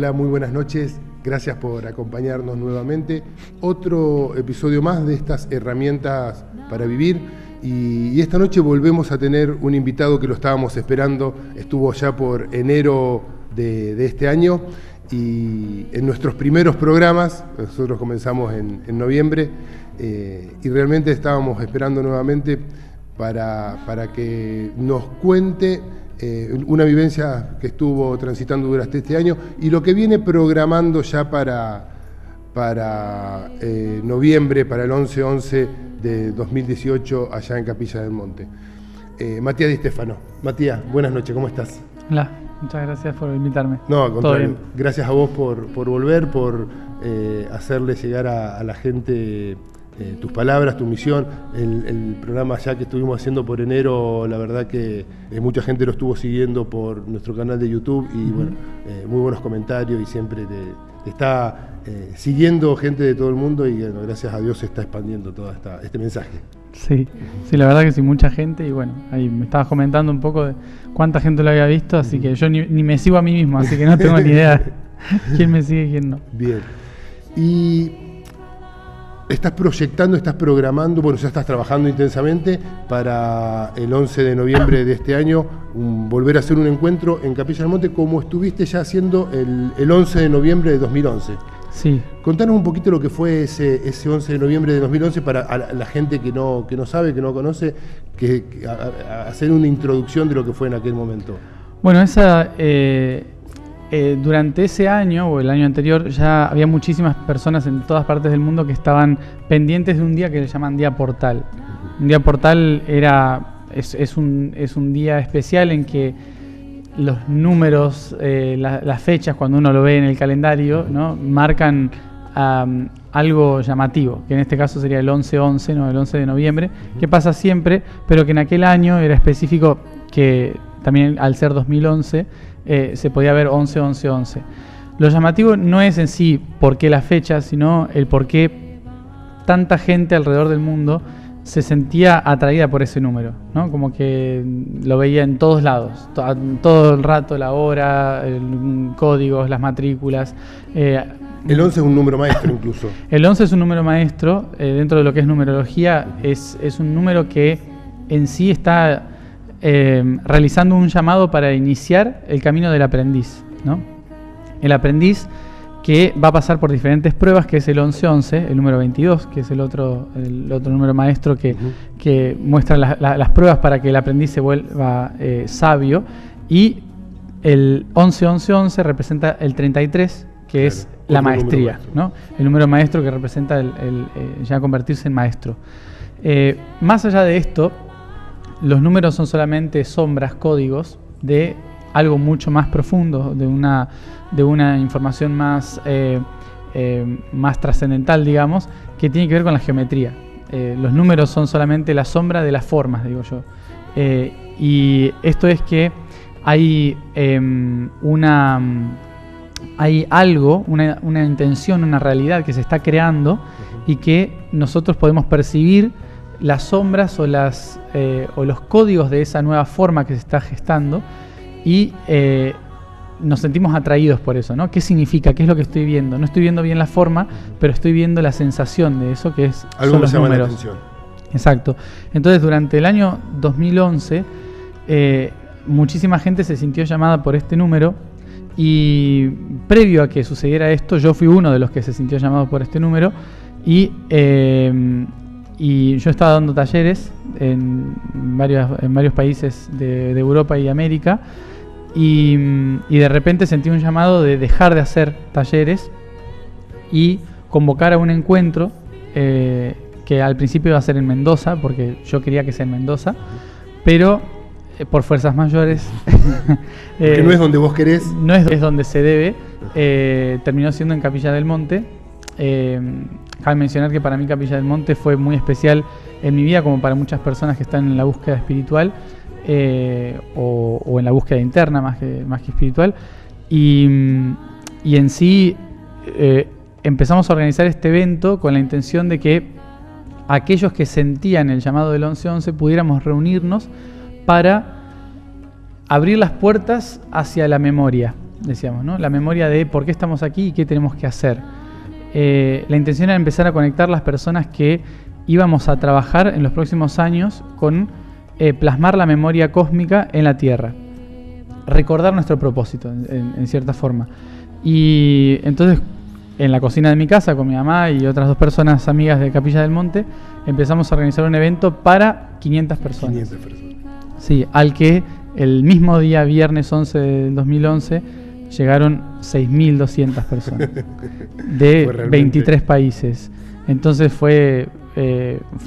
Hola, muy buenas noches. Gracias por acompañarnos nuevamente. Otro episodio más de estas herramientas para vivir. Y esta noche volvemos a tener un invitado que lo estábamos esperando. Estuvo ya por enero de este año. Y en nuestros primeros programas, nosotros comenzamos en noviembre, y realmente estábamos esperando nuevamente para que nos cuente una vivencia que estuvo transitando durante este año y lo que viene programando ya para noviembre, para el 11-11 de 2018 allá en Capilla del Monte. Matías Di Stefano. Matías, buenas noches, ¿cómo estás? Hola, muchas gracias por invitarme. No, al contrario, gracias a vos por volver, por hacerle llegar a la gente tus palabras, tu misión. El programa ya que estuvimos haciendo por enero, la verdad que mucha gente lo estuvo siguiendo por nuestro canal de YouTube y bueno, muy buenos comentarios y siempre te está siguiendo gente de todo el mundo y bueno, gracias a Dios se está expandiendo todo este mensaje. Sí, la verdad que sí, mucha gente y bueno, ahí me estabas comentando un poco de cuánta gente lo había visto, así que yo ni me sigo a mí mismo, así que no tengo ni idea quién me sigue y quién no. Bien. Y estás proyectando, estás programando, bueno, ya estás trabajando intensamente para el 11 de noviembre de este año, volver a hacer un encuentro en Capilla del Monte como estuviste ya haciendo el 11 de noviembre de 2011. Sí. Contanos un poquito lo que fue ese 11 de noviembre de 2011 para la gente que no sabe, que no conoce, hacer una introducción de lo que fue en aquel momento. Bueno, durante ese año o el año anterior ya había muchísimas personas en todas partes del mundo que estaban pendientes de un día que le llaman Día Portal. Un Día Portal es un día especial en que los números, las fechas, cuando uno lo ve en el calendario, ¿no?, marcan algo llamativo, que en este caso sería el 11-11, ¿no?, el 11 de noviembre, que pasa siempre, pero que en aquel año era específico que también al ser 2011 se podía ver 11-11-11. Lo llamativo no es en sí por qué la fecha, sino el por qué tanta gente alrededor del mundo se sentía atraída por ese número, ¿no? Como que lo veía en todos lados, todo el rato, la hora, códigos, las matrículas. El 11 es un número maestro incluso. El 11 es un número maestro, dentro de lo que es numerología, es un número que en sí está realizando un llamado para iniciar el camino del aprendiz, ¿no? El aprendiz que va a pasar por diferentes pruebas, que es el 11-11, el número 22, que es el otro número maestro que muestra las pruebas para que el aprendiz se vuelva sabio, y el 11-11-11 representa el 33, que claro, es la maestría, ¿no? El número maestro que representa el ya convertirse en maestro. Más allá de esto, los números son solamente sombras, códigos de algo mucho más profundo, de una información más trascendental, digamos, que tiene que ver con la geometría. Los números son solamente la sombra de las formas, digo yo. Y esto es que hay algo, una intención, una realidad que se está creando y que nosotros podemos percibir las sombras o los códigos de esa nueva forma que se está gestando y nos sentimos atraídos por eso, ¿no? ¿Qué significa? ¿Qué es lo que estoy viendo? No estoy viendo bien la forma, pero estoy viendo la sensación de eso, que es algo que llama la atención. Exacto. Entonces, durante el año 2011, muchísima gente se sintió llamada por este número y previo a que sucediera esto, yo fui uno de los que se sintió llamado por este número y yo estaba dando talleres en varios países de Europa y América y de repente sentí un llamado de dejar de hacer talleres y convocar a un encuentro que al principio iba a ser en Mendoza, porque yo quería que sea en Mendoza, pero por fuerzas mayores que no es donde vos querés, no es donde se debe, terminó siendo en Capilla del Monte. Cabe mencionar que para mí Capilla del Monte fue muy especial en mi vida, como para muchas personas que están en la búsqueda espiritual o en la búsqueda interna más que espiritual, y en sí empezamos a organizar este evento con la intención de que aquellos que sentían el llamado del 11-11 pudiéramos reunirnos para abrir las puertas hacia la memoria, decíamos, ¿no? La memoria de por qué estamos aquí y qué tenemos que hacer. La intención era empezar a conectar las personas que íbamos a trabajar en los próximos años con plasmar la memoria cósmica en la Tierra. Recordar nuestro propósito, en cierta forma. Y entonces, en la cocina de mi casa, con mi mamá y otras 2 personas amigas de Capilla del Monte, empezamos a organizar un evento para 500 personas. 500 personas. Sí, al que el mismo día, viernes 11 del 2011, llegaron 6.200 personas de 23 países. Entonces fue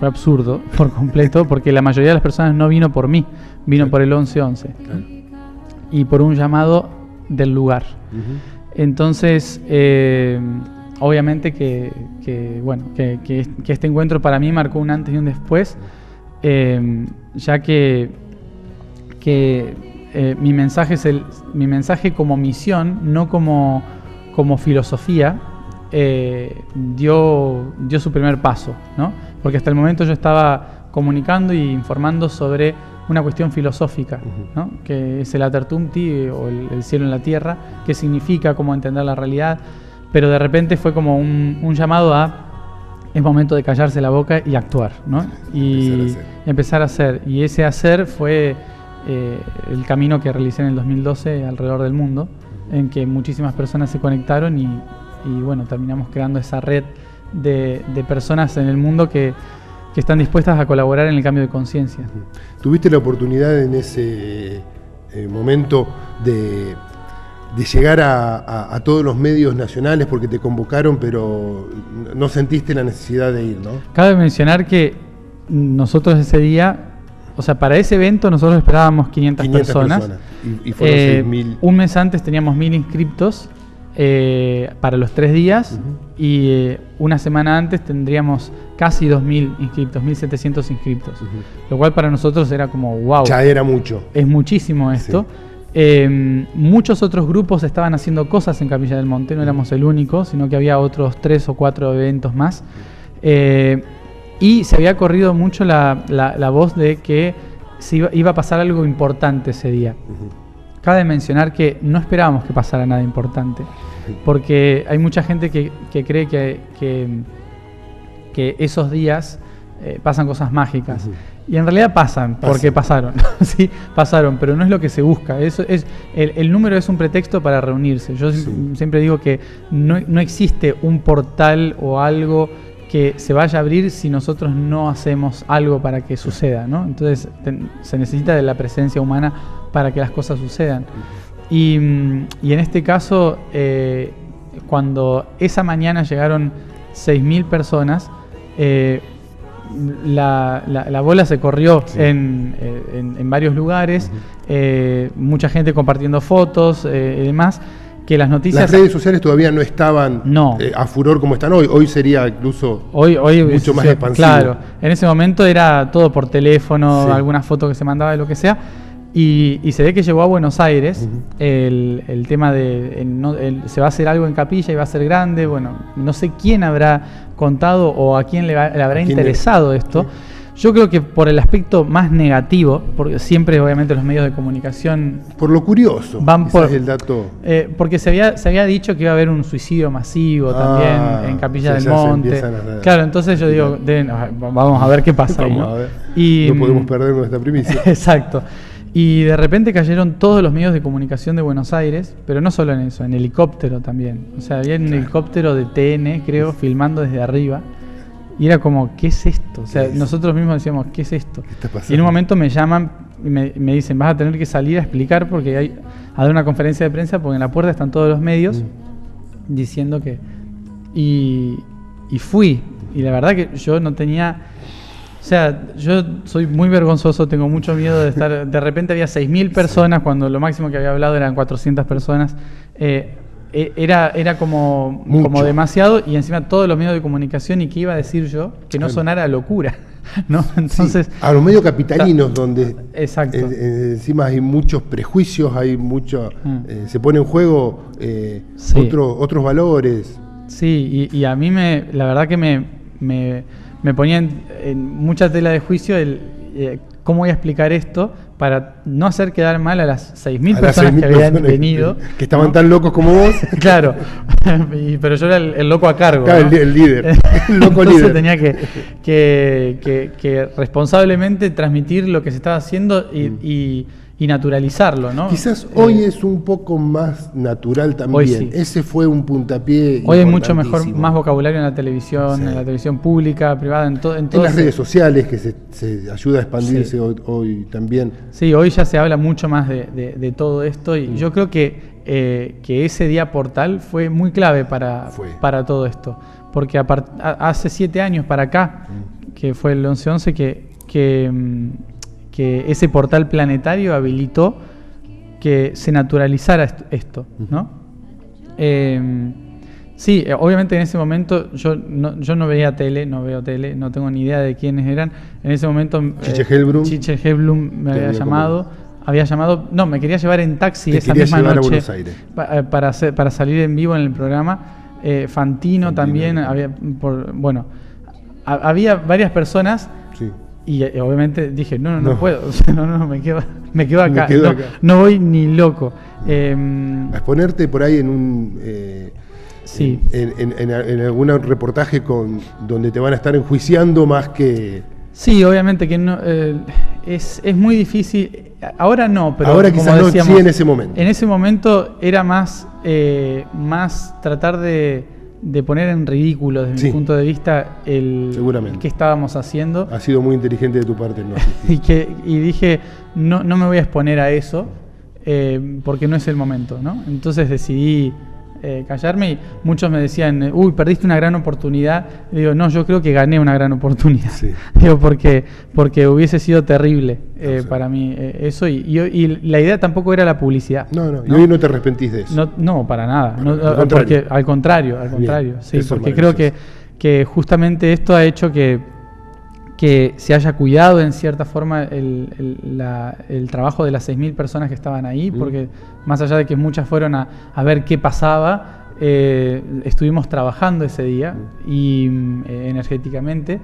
absurdo por completo, porque la mayoría de las personas no vino por mí, vino por el 11-11 y por un llamado del lugar. Entonces, obviamente que este encuentro para mí marcó un antes y un después, ya que mi mensaje como misión, no como filosofía, dio su primer paso, ¿no? Porque hasta el momento yo estaba comunicando y informando sobre una cuestión filosófica, ¿no? Que es el Atertumti, o el cielo en la tierra, qué significa, cómo entender la realidad, pero de repente fue como un llamado a es momento de callarse la boca y actuar, ¿no? Y empezar a hacer. Y ese hacer fue el camino que realicé en el 2012 alrededor del mundo, en que muchísimas personas se conectaron y bueno, terminamos creando esa red de personas en el mundo que están dispuestas a colaborar en el cambio de conciencia. ¿Tuviste la oportunidad en ese momento de llegar a todos los medios nacionales porque te convocaron, pero no sentiste la necesidad de ir, ¿no? Cabe mencionar que nosotros ese día, o sea, para ese evento nosotros esperábamos 500 personas. Y fueron 6.000. Un mes antes teníamos 1.000 inscriptos para los 3 días, y una semana antes tendríamos casi 2.000 inscriptos, 1.700 inscriptos, lo cual para nosotros era como wow. Ya era mucho. Es muchísimo esto. Sí. Muchos otros grupos estaban haciendo cosas en Capilla del Monte, no éramos el único, sino que había otros 3 o 4 eventos más. Y se había corrido mucho la voz de que iba a pasar algo importante ese día. Cabe mencionar que no esperábamos que pasara nada importante, porque hay mucha gente que cree que esos días pasan cosas mágicas. Y en realidad pasan, porque pasaron. Sí, pasaron, pero no es lo que se busca. Eso es, el número es un pretexto para reunirse. Yo siempre digo que no existe un portal o algo que se vaya a abrir si nosotros no hacemos algo para que suceda, ¿no? Entonces se necesita de la presencia humana para que las cosas sucedan. Y en este caso, cuando esa mañana llegaron 6.000 personas, la bola se corrió en varios lugares, mucha gente compartiendo fotos y demás. Que las noticias... Las redes sociales todavía no estaban a furor como están hoy. Hoy sería incluso hoy mucho más expansivo. Claro, en ese momento era todo por teléfono, alguna foto que se mandaba de lo que sea. Y se ve que llegó a Buenos Aires el tema de se va a hacer algo en Capilla y va a ser grande. Bueno, no sé quién habrá contado o a quién le habrá interesado esto. Yo creo que por el aspecto más negativo, porque siempre obviamente los medios de comunicación... Por lo curioso, van por el dato. Porque se había dicho que iba a haber un suicidio masivo también en Capilla del Monte. Claro, entonces yo digo, vamos a ver qué pasa ahí, ¿no? No podemos perder nuestra primicia. Exacto. Y de repente cayeron todos los medios de comunicación de Buenos Aires, pero no solo en eso, en helicóptero también. O sea, había un helicóptero de TN, creo, filmando desde arriba. Y era como, ¿qué es esto? O sea, nosotros mismos decíamos, ¿qué es esto? ¿Qué está pasando? Y en un momento me llaman y me dicen, vas a tener que salir a explicar porque hay a dar una conferencia de prensa porque en la puerta están todos los medios diciendo que... Y fui. Y la verdad que yo no tenía... O sea, yo soy muy vergonzoso, tengo mucho miedo de estar... De repente había 6.000 personas cuando lo máximo que había hablado eran 400 personas. Era como demasiado, y encima todos los medios de comunicación, y qué iba a decir yo que no sonara a locura, ¿no? Entonces, a los medios capitalinos donde encima hay muchos prejuicios, hay mucho se pone en juego otros valores. Sí, y a mí la verdad que me ponía en mucha tela de juicio ¿cómo voy a explicar esto para no hacer quedar mal a las 6.000 personas que habían venido? Que estaban tan locos como vos. Claro, pero yo era el loco a cargo. Claro, ¿no? el líder, el loco Entonces líder. tenía que responsablemente transmitir lo que se estaba haciendo y naturalizarlo, ¿no? Quizás hoy es un poco más natural también. Hoy sí. Ese fue un puntapié. Hoy hay mucho mejor, más vocabulario en la televisión, Sí. en la televisión pública, privada, en todo. En las redes sociales, que se ayuda a expandirse Sí. hoy también. Sí, hoy ya se habla mucho más de todo esto y yo creo que ese día portal fue muy clave para todo esto. Porque hace 7 años para acá, que fue el 11/11, que ese portal planetario habilitó que se naturalizara esto, ¿no? Sí, obviamente en ese momento yo no veía tele, no veo tele, no tengo ni idea de quiénes eran. En ese momento Chiche Helblum. Chiche Helblum me había llamado, me quería llevar en taxi Te esa quería misma llevar a noche Buenos Aires. para salir en vivo en el programa. Fantino también, había varias personas. Sí. Y obviamente dije, no puedo, me quedo acá, quedo acá. No voy ni loco. A exponerte por ahí en un sí. en algún reportaje donde te van a estar enjuiciando más que... Sí, obviamente que no, es muy difícil. Ahora no, pero ahora como quizás decíamos, no, sí en ese momento. En ese momento era más tratar de poner en ridículo desde mi punto de vista seguramente que estábamos haciendo. Ha sido muy inteligente de tu parte no asistir. y dije, no me voy a exponer a eso porque no es el momento, ¿no? Entonces decidí callarme y muchos me decían, perdiste una gran oportunidad. Y digo, no, yo creo que gané una gran oportunidad. Sí. Digo, porque hubiese sido terrible para mí eso y la idea tampoco era la publicidad. No, y hoy no te arrepentís de eso. No, para nada. Bueno, al contrario, Bien, sí, eso porque es creo que justamente esto ha hecho que se haya cuidado en cierta forma el trabajo de las 6.000 personas que estaban ahí, porque más allá de que muchas fueron a ver qué pasaba, estuvimos trabajando ese día y energéticamente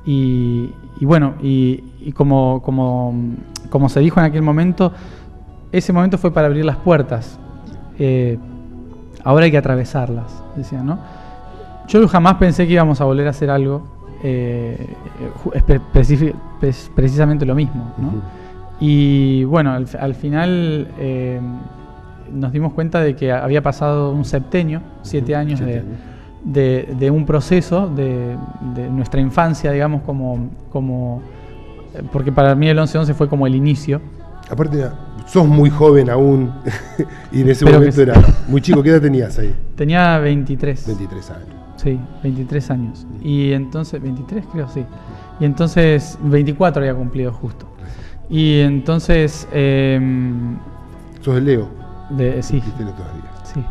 y bueno, y como se dijo en aquel momento, ese momento fue para abrir las puertas, ahora hay que atravesarlas, decían, ¿no? Yo jamás pensé que íbamos a volver a hacer algo precisamente lo mismo, ¿no? Y bueno, al final nos dimos cuenta de que había pasado un septenio, 7 años de un proceso de nuestra infancia, digamos, como porque para mí el 11/11 fue como el inicio. Aparte, sos muy joven aún y en ese Pero momento era muy chico. ¿Qué edad tenías ahí? Tenía 23. 23 años. Sí, 23 años. Y entonces, 23 creo, sí. Y entonces, 24 había cumplido justo. Y entonces... ¿Sos de Leo? Sí. Tenés todavía. Sí.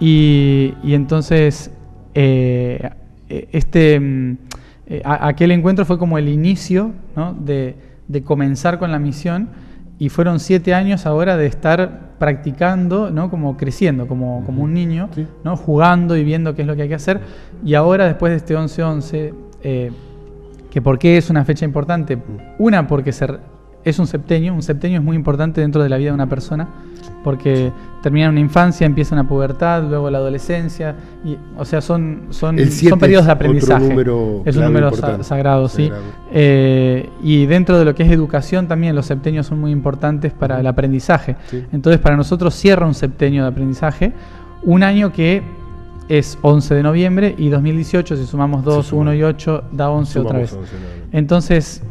Y entonces, aquel encuentro fue como el inicio, ¿no? de comenzar con la misión. Y fueron 7 años ahora de estar practicando, ¿no? Como creciendo, como un niño, sí, ¿no? Jugando y viendo qué es lo que hay que hacer. Y ahora, después de este 11/11, que ¿por qué es una fecha importante? Una, porque es un septenio es muy importante dentro de la vida de una persona, porque termina una infancia, empieza una pubertad, luego la adolescencia, y, o sea, son periodos de aprendizaje. Es un número sagrado, sí. Y dentro de lo que es educación también los septenios son muy importantes para el aprendizaje. Sí. Entonces, para nosotros cierra un septenio de aprendizaje, un año que es 11 de noviembre y 2018, si sumamos 2, 1 y 8, da 11 otra vez. 11, entonces,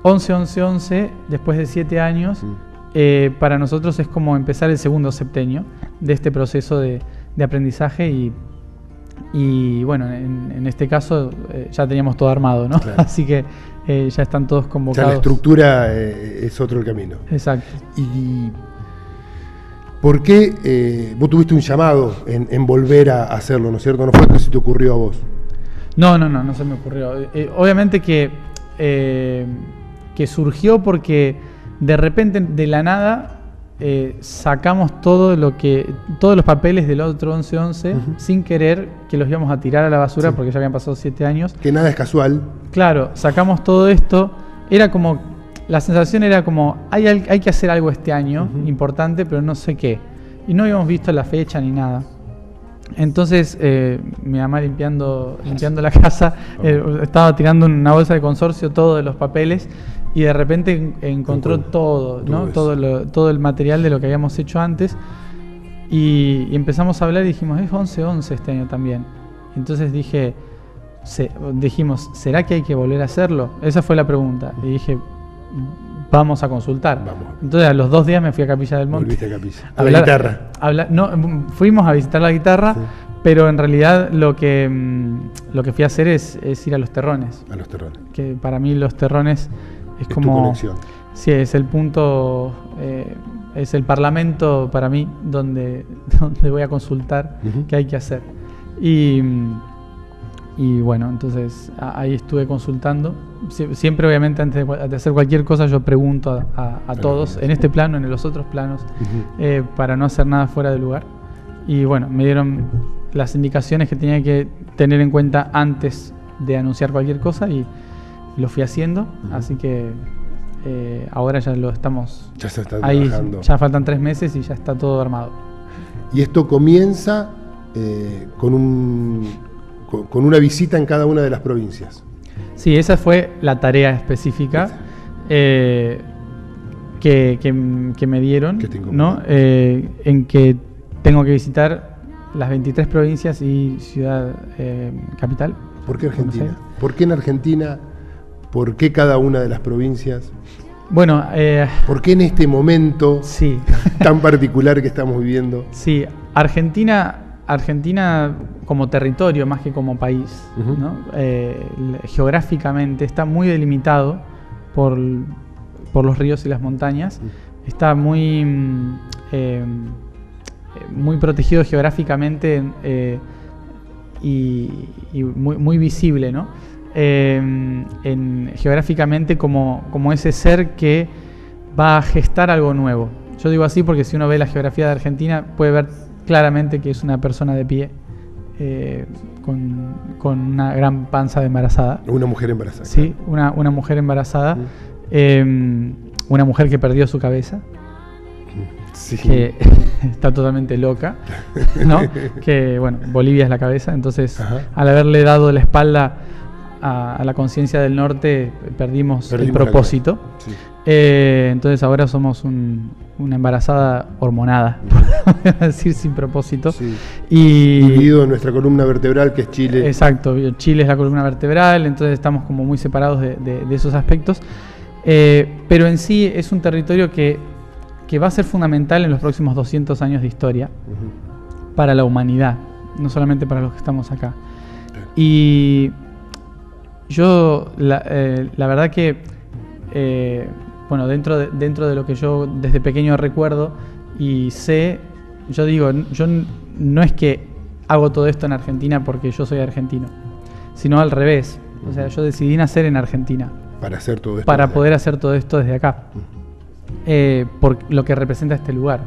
11, después de 7 años, para nosotros es como empezar el segundo septenio de este proceso de aprendizaje y bueno, en este caso ya teníamos todo armado, ¿no? Claro. Así que ya están todos convocados. Ya la estructura es otro el camino. Exacto. ¿Y por qué vos tuviste un llamado en volver a hacerlo, ¿no es cierto? ¿No fue que se te ocurrió a vos? No se me ocurrió. Obviamente que surgió porque de repente, de la nada, sacamos todos los papeles del otro 11/11 sin querer, que los íbamos a tirar a la basura porque ya habían pasado 7 años. Que nada es casual. Claro, sacamos todo esto. Era como la sensación era como, hay que hacer algo este año, importante, pero no sé qué. Y no habíamos visto la fecha ni nada. Entonces, mi mamá limpiando la casa, estaba tirando una bolsa de consorcio, todo de los papeles, y de repente encontró todo, ¿no? Todo el material de lo que habíamos hecho antes. Y empezamos a hablar y dijimos, es 11-11 este año también. Entonces dijimos, ¿será que hay que volver a hacerlo? Esa fue la pregunta. Y dije, vamos a consultar. Vamos. Entonces a los 2 días me fui a Capilla del Monte. Volviste a Capilla. A la guitarra. No, fuimos a visitar la guitarra, sí. Pero en realidad lo que fui a hacer es ir a los terrones. A los terrones. Que para mí los terrones es como... tu conexión. Sí, es el punto... es el parlamento para mí donde voy a consultar qué hay que hacer. Y bueno, entonces ahí estuve consultando. Siempre, obviamente, antes de hacer cualquier cosa, yo pregunto a todos, en este plano, en los otros planos, para no hacer nada fuera de lugar. Y bueno, me dieron las indicaciones que tenía que tener en cuenta antes de anunciar cualquier cosa y lo fui haciendo. Así que ahora ya lo estamos... Ya se está ahí trabajando. Ya faltan 3 meses y ya está todo armado. Y esto comienza con una visita en cada una de las provincias. Sí, esa fue la tarea específica que me dieron, ¿no? En que tengo que visitar las 23 provincias y ciudad capital. ¿Por qué Argentina? ¿Por qué en Argentina? ¿Por qué cada una de las provincias? Bueno, ¿por qué en este momento tan particular que estamos viviendo? Sí, Argentina como territorio más que como país, ¿no? Geográficamente está muy delimitado por los ríos y las montañas, está muy protegido geográficamente y muy visible, ¿no? Geográficamente como ese ser que va a gestar algo nuevo. Yo digo así porque si uno ve la geografía de Argentina puede ver claramente que es una persona de pie con una gran panza de embarazada. Una mujer embarazada. Sí, una mujer embarazada. Una mujer que perdió su cabeza. Sí. Que está totalmente loca, ¿no? Que, bueno, Bolivia es la cabeza. Entonces, al haberle dado la espalda a la conciencia del norte, perdimos el propósito. Sí. Entonces ahora somos una embarazada hormonada, por decir, sin propósito. Sí. Dividido en nuestra columna vertebral, que es Chile. Exacto, Chile es la columna vertebral, entonces estamos como muy separados de esos aspectos. Pero en sí es un territorio que va a ser fundamental en los próximos 200 años de historia para la humanidad, no solamente para los que estamos acá. Y yo, la verdad que, bueno, dentro de lo que yo desde pequeño recuerdo y sé, yo digo, yo no es que hago todo esto en Argentina porque yo soy argentino, sino al revés. O sea, yo decidí nacer en Argentina. Para hacer todo esto. Para poder hacer todo esto desde acá. Por lo que representa este lugar.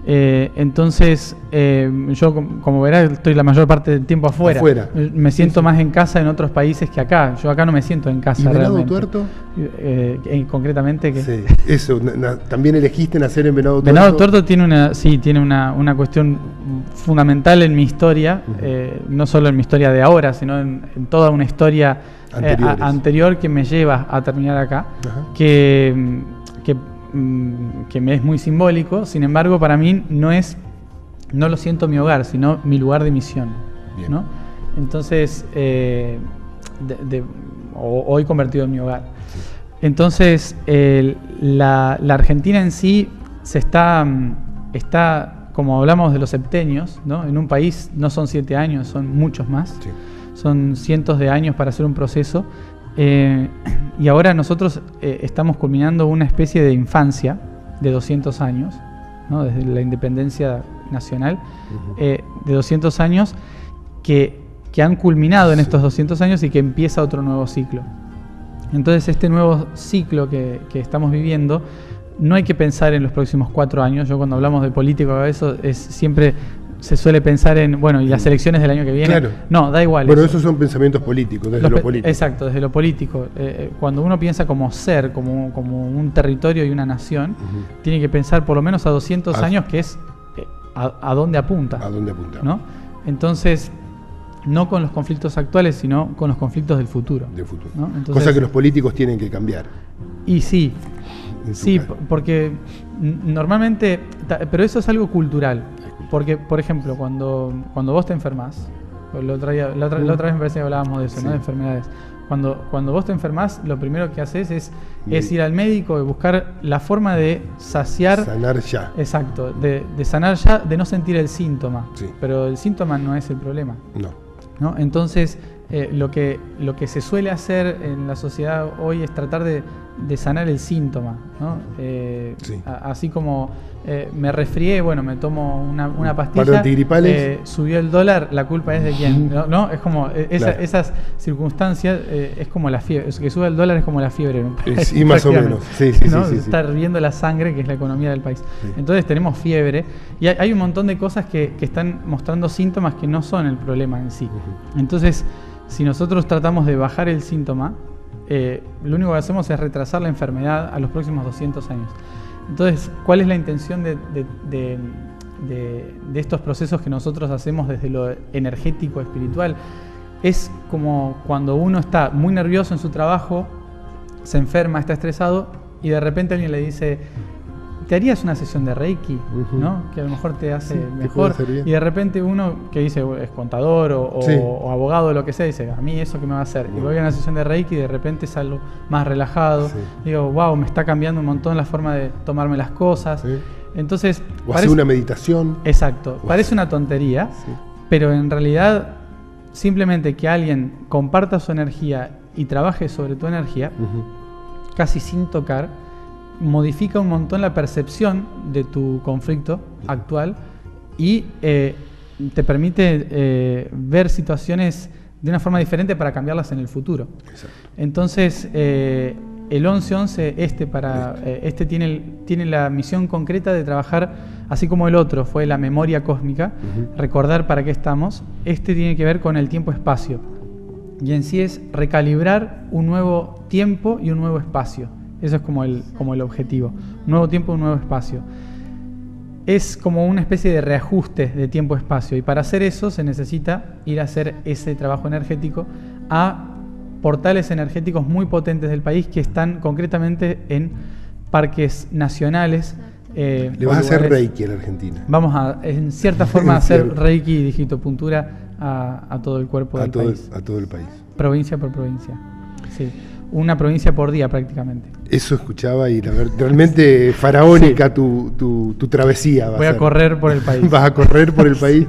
Entonces, yo, como verás, estoy la mayor parte del tiempo afuera. Me siento más en casa en otros países que acá. Yo acá no me siento en casa. ¿Y Venado Tuerto? Concretamente, que sí, eso. ¿También elegiste nacer en Venado Tuerto? Venado Tuerto tiene una cuestión fundamental en mi historia, no solo en mi historia de ahora, sino en toda una historia anterior que me lleva a terminar acá, que me es muy simbólico. Sin embargo, para mí no lo siento mi hogar, sino mi lugar de misión, ¿no? Entonces, hoy convertido en mi hogar. Entonces, la Argentina en sí está, como hablamos de los septenios, ¿no? En un país no son 7 años, son muchos más. Sí. Son cientos de años para hacer un proceso. Y ahora nosotros estamos culminando una especie de infancia de 200 años, ¿no? Desde la independencia nacional, de 200 años que han culminado en estos 200 años y que empieza otro nuevo ciclo. Entonces este nuevo ciclo que estamos viviendo, no hay que pensar en los próximos 4 años. Yo cuando hablamos de política, eso es siempre se suele pensar en, bueno, y las elecciones del año que viene. Claro. No, da igual. Bueno, esos son pensamientos políticos, desde lo político. Exacto, desde lo político. Cuando uno piensa como ser, como un territorio y una nación, tiene que pensar por lo menos a 200 años, que es a dónde apunta. ¿A dónde apunta? ¿No? Entonces, no con los conflictos actuales, sino con los conflictos del futuro. Del futuro. ¿No? Entonces, cosa que los políticos tienen que cambiar. Y sí, porque normalmente, pero eso es algo cultural. Porque, por ejemplo, cuando vos te enfermas, la otra vez me parece que hablábamos de eso, ¿no? De enfermedades. Cuando vos te enfermas, lo primero que haces es ir al médico y buscar la forma de saciar. Sanar ya. Exacto, de sanar ya, de no sentir el síntoma. Sí. Pero el síntoma no es el problema. ¿No? Entonces, lo que se suele hacer en la sociedad hoy es tratar de sanar el síntoma, ¿no? Así como me resfrié, bueno, me tomo una pastilla, para antigripales. Subió el dólar, la culpa es de quién, ¿no? Es como esas circunstancias, es como la fiebre, que sube el dólar es como la fiebre, ¿no? Y más o menos, ¿no? Está hirviendo la sangre, que es la economía del país. Entonces tenemos fiebre y hay un montón de cosas que están mostrando síntomas que no son el problema en sí. Entonces, si nosotros tratamos de bajar el síntoma, lo único que hacemos es retrasar la enfermedad a los próximos 200 años. Entonces, ¿cuál es la intención de estos procesos que nosotros hacemos desde lo energético, espiritual? Es como cuando uno está muy nervioso en su trabajo, se enferma, está estresado, y de repente alguien le dice: ¿te harías una sesión de Reiki? ¿No? Que a lo mejor te hace mejor. Y de repente uno que dice es contador o abogado o lo que sea, dice: a mí eso que me va a hacer. Y voy a una sesión de Reiki y de repente salgo más relajado. Digo, wow, me está cambiando un montón la forma de tomarme las cosas. Entonces, o hacer una meditación. Exacto. Parece una tontería, pero en realidad simplemente que alguien comparta su energía y trabaje sobre tu energía, casi sin tocar, modifica un montón la percepción de tu conflicto actual y te permite ver situaciones de una forma diferente para cambiarlas en el futuro. Exacto. Entonces, el 11-11, este tiene la misión concreta de trabajar, así como el otro fue la memoria cósmica, recordar para qué estamos. Este tiene que ver con el tiempo-espacio, y en sí es recalibrar un nuevo tiempo y un nuevo espacio. Eso es como el objetivo. Un nuevo tiempo, un nuevo espacio. Es como una especie de reajuste de tiempo-espacio. Y para hacer eso se necesita ir a hacer ese trabajo energético a portales energéticos muy potentes del país que están concretamente en parques nacionales. Le vas a hacer Reiki a la Argentina. Vamos a, en cierta forma, hacer Reiki y digitopuntura a todo el cuerpo del país. A todo el país. Provincia por provincia. Sí. Una provincia por día prácticamente. Eso escuchaba y realmente faraónica tu travesía. Voy a correr por el país. Vas a correr por el país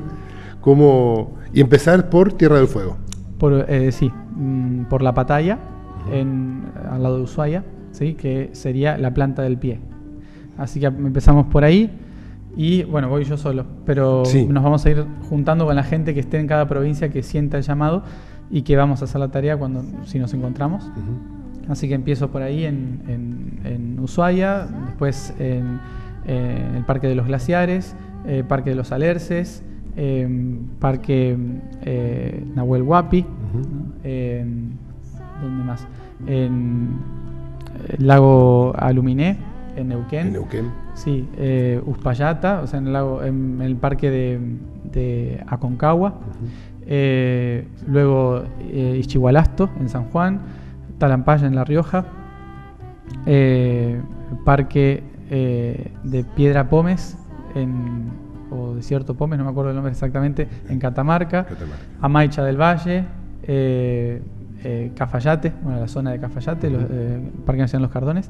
y empezar por Tierra del Fuego. Por La Pataya, al lado de Ushuaia, ¿sí? Que sería la planta del pie. Así que empezamos por ahí y bueno, voy yo solo, pero nos vamos a ir juntando con la gente que esté en cada provincia que sienta el llamado y que vamos a hacer la tarea si nos encontramos. Así que empiezo por ahí en Ushuaia, después en el Parque de los Glaciares, Parque de los Alerces, Parque Nahuel Huapi, ¿no? ¿Dónde más? En el Lago Aluminé, en Neuquén. En Neuquén. Sí, Uspallata, o sea, en el Parque de Aconcagua. Luego Ixchigualasto en San Juan, Talampaya en La Rioja, Parque de Piedra Pómez o Desierto Pómez, no me acuerdo el nombre exactamente, en Catamarca. Amaicha del Valle, Cafayate, bueno, la zona de Cafayate, Parque Nacional Los Cardones,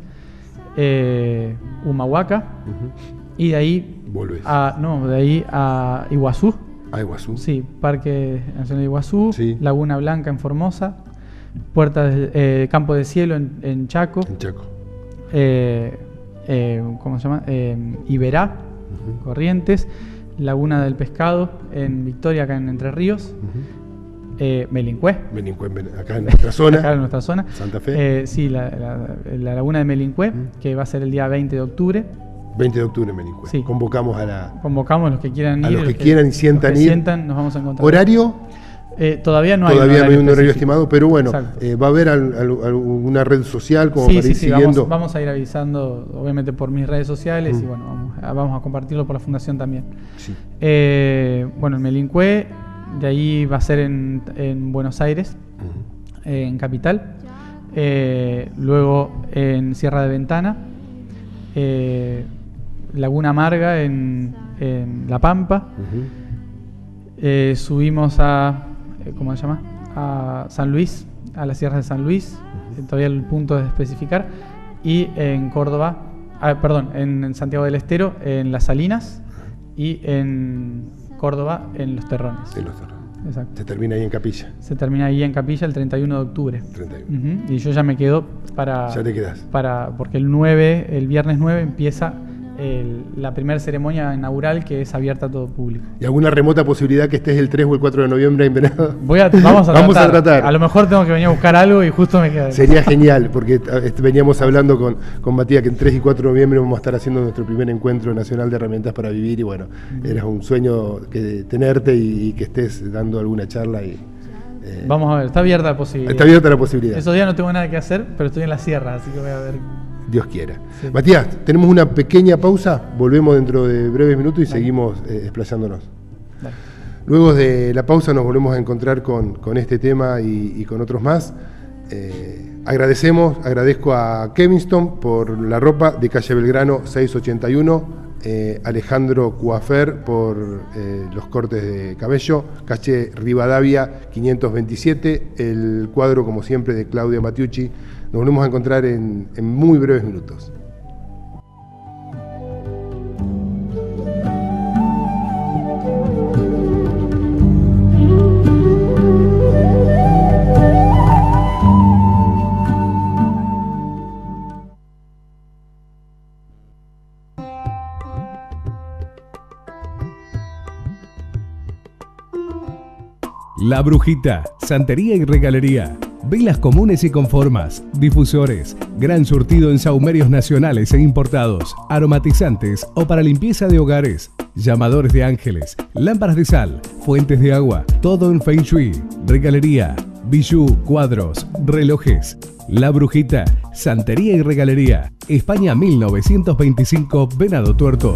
Humahuaca, y de ahí a Iguazú. A Iguazú. Sí, Parque Nacional de Iguazú, Laguna Blanca en Formosa, Campo de Cielo en Chaco. En Chaco. ¿Cómo se llama? Iberá, Corrientes, Laguna del Pescado en Victoria, acá en Entre Ríos. Melincué. Acá en nuestra zona. Acá en nuestra zona. Santa Fe. Sí, la Laguna de Melincué, que va a ser el día 20 de octubre. 20 de octubre en Melincue. Sí. Convocamos Convocamos a los que quieran ir. A los que quieran y sientan ir. Nos vamos a encontrar. ¿Horario? Todavía no hay un horario estimado, pero bueno, ¿va a haber alguna red social como para ir siguiendo? Vamos a ir avisando, obviamente, por mis redes sociales y bueno, vamos a compartirlo por la fundación también. Sí. Bueno, en Melincue, de ahí va a ser en Buenos Aires, en Capital, luego en Sierra de Ventana, Laguna Amarga en La Pampa, subimos a... ¿cómo se llama? A San Luis, a las sierras de San Luis, todavía el punto es especificar, y en Córdoba, en Santiago del Estero, en Las Salinas, y en Córdoba, en Los Terrones. En Los Terrones. Exacto. Se termina ahí en Capilla. Se termina ahí en Capilla el 31 de octubre. 31. Y yo ya me quedo para... Ya te quedás. Porque el viernes 9 empieza la primera ceremonia inaugural, que es abierta a todo público. ¿Y alguna remota posibilidad que estés el 3 o el 4 de noviembre en Venado? Vamos a tratar. A lo mejor tengo que venir a buscar algo y justo me queda. Sería genial, porque veníamos hablando con Matías que en 3 y 4 de noviembre vamos a estar haciendo nuestro primer encuentro nacional de herramientas para vivir y bueno, era un sueño tenerte y que estés dando alguna charla y... Vamos a ver, está abierta la posibilidad. Está abierta la posibilidad. Esos días no tengo nada que hacer, pero estoy en la sierra, así que voy a ver... Dios quiera. Sí. Matías, tenemos una pequeña pausa, volvemos dentro de breves minutos y seguimos explayándonos. Dale. Luego de la pausa nos volvemos a encontrar con este tema y con otros más. Agradezco a Kevinston por la ropa de calle Belgrano 681, Alejandro Cuafer por los cortes de cabello, calle Rivadavia 527, el cuadro como siempre de Claudia Matiucci. Nos volvemos a encontrar en muy breves minutos. La Brujita, santería y regalería. Velas comunes y con formas, difusores, gran surtido en sahumerios nacionales e importados, aromatizantes o para limpieza de hogares, llamadores de ángeles, lámparas de sal, fuentes de agua, todo en Feng Shui, regalería, bijú, cuadros, relojes. La Brujita, santería y regalería. España 1925, Venado Tuerto.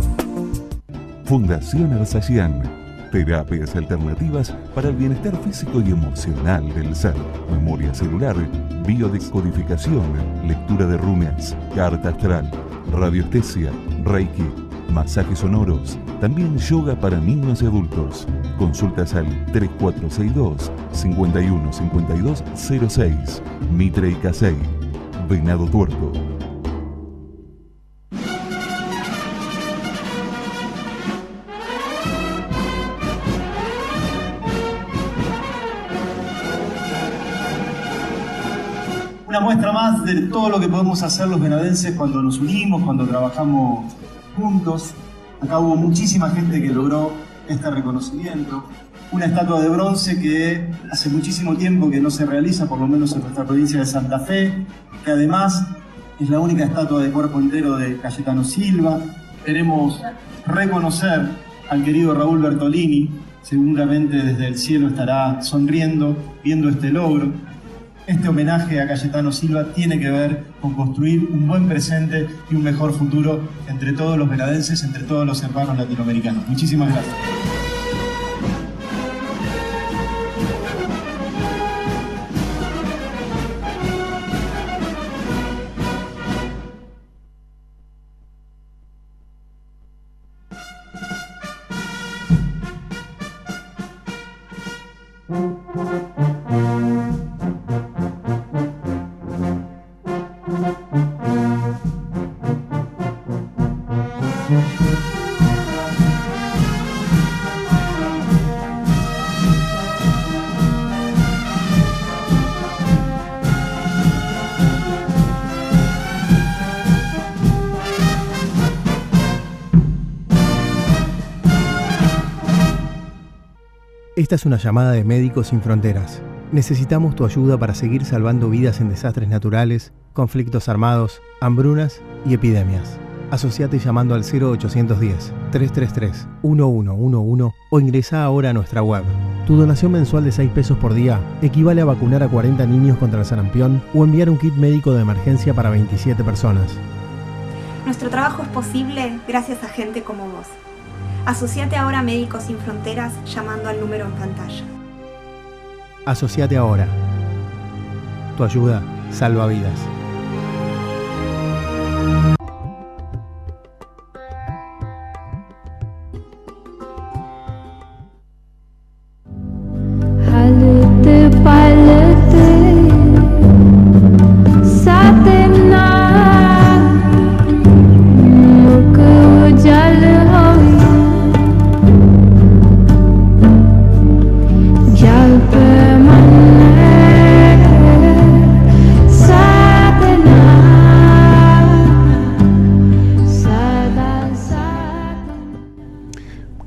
Fundación Arsayán. Terapias alternativas para el bienestar físico y emocional del ser. Memoria celular, biodescodificación, lectura de runas, carta astral, radioestesia, reiki, masajes sonoros, también yoga para niños y adultos. Consultas al 3462 515206. Mitre y Casey, Venado Tuerto. Una muestra más de todo lo que podemos hacer los venadenses cuando nos unimos, cuando trabajamos juntos. Acá hubo muchísima gente que logró este reconocimiento. Una estatua de bronce que hace muchísimo tiempo que no se realiza, por lo menos en nuestra provincia de Santa Fe, que además es la única estatua de cuerpo entero de Cayetano Silva. Queremos reconocer al querido Raúl Bertolini, seguramente desde el cielo estará sonriendo, viendo este logro. Este homenaje a Cayetano Silva tiene que ver con construir un buen presente y un mejor futuro entre todos los venadenses, entre todos los hermanos latinoamericanos. Muchísimas gracias. Esta es una llamada de Médicos Sin Fronteras. Necesitamos tu ayuda para seguir salvando vidas en desastres naturales, conflictos armados, hambrunas y epidemias. Asociate llamando al 0810-333-1111 o ingresá ahora a nuestra web. Tu donación mensual de 6 pesos por día equivale a vacunar a 40 niños contra el sarampión o enviar un kit médico de emergencia para 27 personas. Nuestro trabajo es posible gracias a gente como vos. Asociate ahora a Médicos Sin Fronteras llamando al número en pantalla. Asociate ahora. Tu ayuda salva vidas.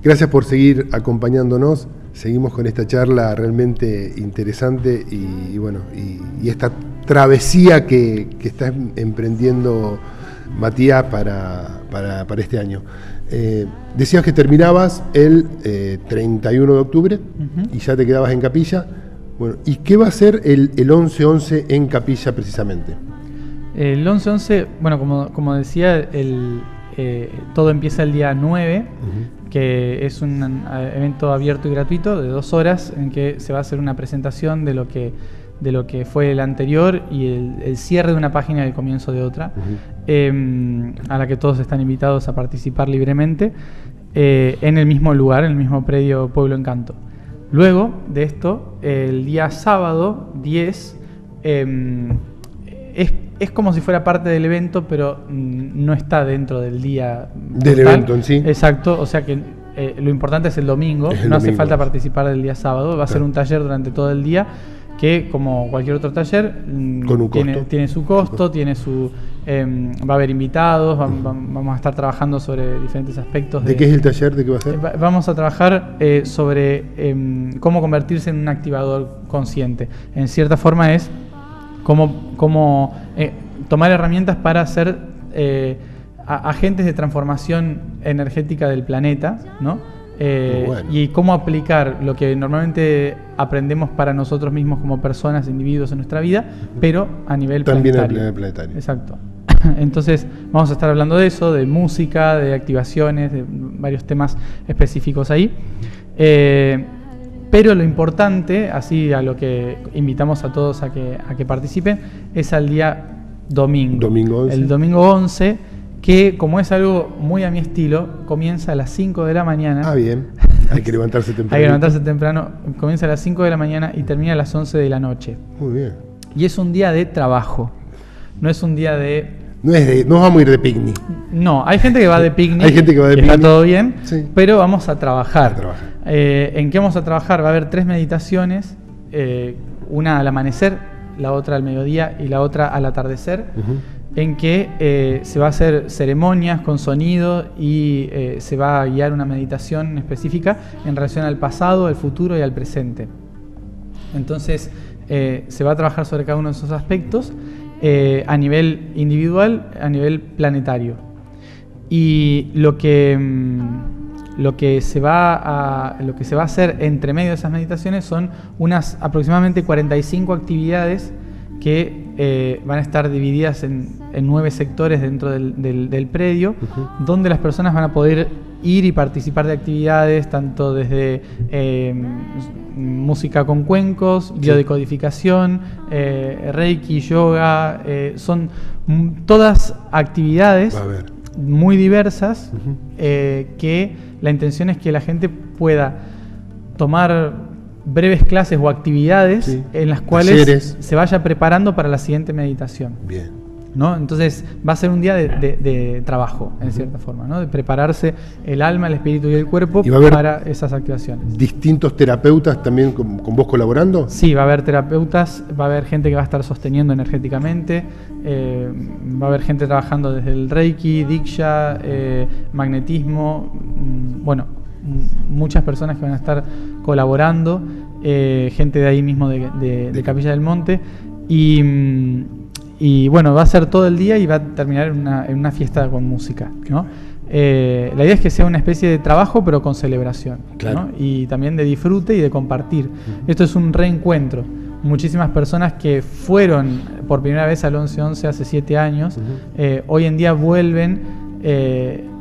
Gracias por seguir acompañándonos. Seguimos con esta charla realmente interesante y esta travesía que está emprendiendo Matías para este año. Decías que terminabas el 31 de octubre y ya te quedabas en Capilla. Bueno, ¿y qué va a ser el 11-11 en Capilla precisamente? El 11-11, bueno, como decía, todo empieza el día 9, que es un evento abierto y gratuito de 2 horas en que se va a hacer una presentación de lo que fue el anterior y el cierre de una página y el comienzo de otra, a la que todos están invitados a participar libremente en el mismo lugar, en el mismo predio Pueblo Encanto. Luego de esto, el día sábado 10 es como si fuera parte del evento, pero no está dentro del día del evento en sí. Exacto, o sea que lo importante es el domingo, no hace falta participar del día sábado, va a ser un taller durante todo el día que, como cualquier otro taller, tiene su costo, tiene su va a haber invitados, vamos a estar trabajando sobre diferentes aspectos. ¿De qué es el taller? ¿De qué va a ser? Vamos a trabajar sobre cómo convertirse en un activador consciente. En cierta forma es cómo tomar herramientas para ser agentes de transformación energética del planeta, ¿no? Y cómo aplicar lo que normalmente aprendemos para nosotros mismos como personas, individuos en nuestra vida, pero a nivel también planetario. A nivel planetario. Exacto. Entonces vamos a estar hablando de eso, de música, de activaciones, de varios temas específicos ahí. Pero lo importante, así a lo que invitamos a todos a que participen, es al día domingo. El domingo 11, que como es algo muy a mi estilo, comienza a las 5 de la mañana. Ah, bien. Hay que levantarse temprano. Hay que levantarse temprano. Comienza a las 5 de la mañana y termina a las 11 de la noche. Muy bien. Y es un día de trabajo. No es un día de... No vamos a ir de picnic. No, hay gente que va de picnic. Hay gente que va de picnic. Está todo bien, sí. Pero vamos a trabajar. ¿En qué vamos a trabajar? Va a haber 3 meditaciones, una al amanecer, la otra al mediodía y la otra al atardecer, en que se va a hacer ceremonias con sonido y se va a guiar una meditación específica en relación al pasado, al futuro y al presente. Entonces se va a trabajar sobre cada uno de esos aspectos a nivel individual, a nivel planetario. Y lo que se va a hacer entre medio de esas meditaciones son unas aproximadamente 45 actividades que van a estar divididas en 9 sectores dentro del predio, donde las personas van a poder ir y participar de actividades tanto desde música con cuencos, biodecodificación, reiki, yoga, son todas actividades muy diversas que la intención es que la gente pueda tomar breves clases o actividades en las cuales se vaya preparando para la siguiente meditación. Bien. ¿No? Entonces va a ser un día de trabajo, en cierta forma, ¿no? De prepararse el alma, el espíritu y el cuerpo para esas activaciones. ¿Distintos terapeutas también con vos colaborando? Sí, va a haber terapeutas, va a haber gente que va a estar sosteniendo energéticamente, va a haber gente trabajando desde el Reiki, Diksha, magnetismo, bueno, muchas personas que van a estar colaborando, gente de ahí mismo de Capilla del Monte, y y bueno, va a ser todo el día y va a terminar en una fiesta con música, ¿no? La idea es que sea una especie de trabajo pero con celebración, claro, ¿no? Y también de disfrute y de compartir. Esto es un reencuentro. Muchísimas personas que fueron por primera vez al 11-11 hace 7 años, hoy en día vuelven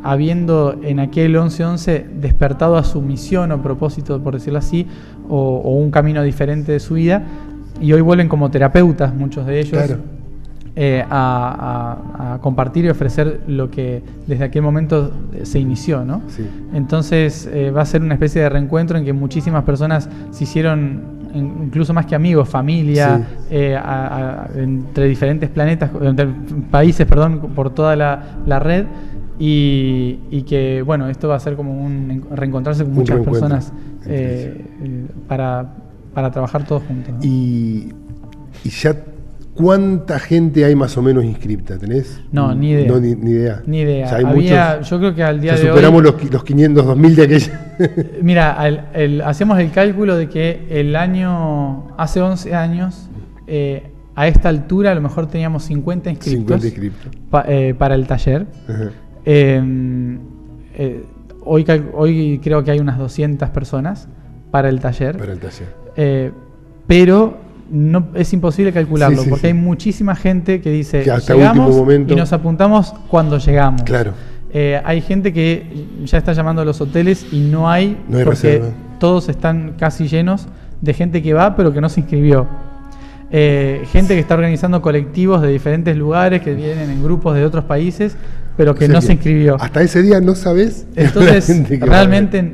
habiendo en aquel 11-11 despertado a su misión o propósito, por decirlo así, o un camino diferente de su vida, y hoy vuelven como terapeutas, muchos de ellos, claro, a compartir y ofrecer lo que desde aquel momento se inició, ¿no? Sí. Entonces va a ser una especie de reencuentro en que muchísimas personas se hicieron, incluso más que amigos, familia, sí, entre diferentes planetas, entre países, perdón, por toda la red, y que, bueno, esto va a ser como un reencontrarse con muchas personas para trabajar todos juntos, ¿no? Y ya, ¿cuánta gente hay más o menos inscripta? ¿Tenés? No, ni idea. No, ni idea. Ni idea. O sea, hay yo creo que al día ya de hoy... superamos los 500.000 de aquella. Mira, hacemos el cálculo de que hace 11 años, a esta altura a lo mejor teníamos 50 inscriptos, para el taller. Hoy creo que hay unas 200 personas para el taller. Pero no, es imposible calcularlo, porque hay muchísima gente que dice que hasta llegamos último momento, y nos apuntamos cuando llegamos. Claro. Hay gente que ya está llamando a los hoteles y no hay porque reserva. Todos están casi llenos de gente que va pero que no se inscribió. Gente que está organizando colectivos de diferentes lugares, que vienen en grupos de otros países, pero que no se inscribió. Hasta ese día no sabes. Entonces, realmente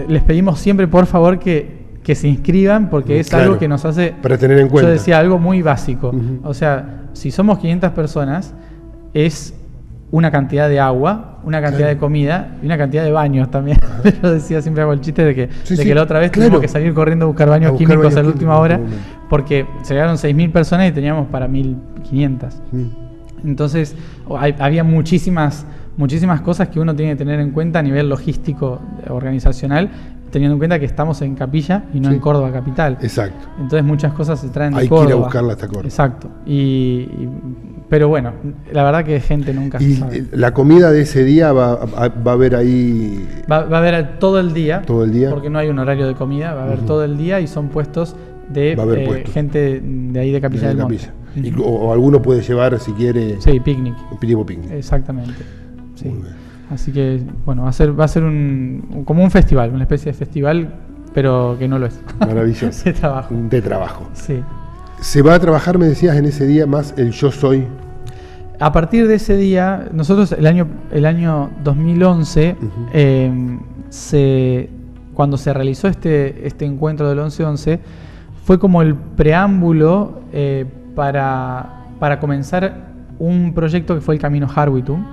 les pedimos siempre, por favor, que se inscriban, porque es algo que nos hace... Para tener en cuenta. Yo decía algo muy básico. O sea, si somos 500 personas, es una cantidad de agua, una cantidad de comida y una cantidad de baños también. Yo decía, siempre hago el chiste de que la otra vez tuvimos que salir corriendo a buscar baños químicos a la última hora, porque se llegaron 6.000 personas y teníamos para 1.500. Entonces, había muchísimas cosas que uno tiene que tener en cuenta a nivel logístico, organizacional, teniendo en cuenta que estamos en Capilla y no en Córdoba capital. Exacto. Entonces muchas cosas se traen de Córdoba. Hay que ir a buscarla hasta Córdoba. Exacto. Pero bueno, la verdad que gente nunca sabe. ¿Y la comida de ese día va a haber ahí? Va a haber todo el día. ¿Todo el día? Porque no hay un horario de comida, va a haber todo el día y son puestos de gente de ahí de Capilla del Monte. O alguno puede llevar, si quiere... Sí, picnic. Tipo picnic. Exactamente. Sí. Así que, bueno, va a ser como un festival, una especie de festival, pero que no lo es. Maravilloso. De trabajo. Sí. ¿Se va a trabajar, me decías, en ese día más el Yo Soy? A partir de ese día, nosotros el año 2011, cuando se realizó este encuentro del 11-11, fue como el preámbulo para comenzar un proyecto que fue el Camino Harwitum,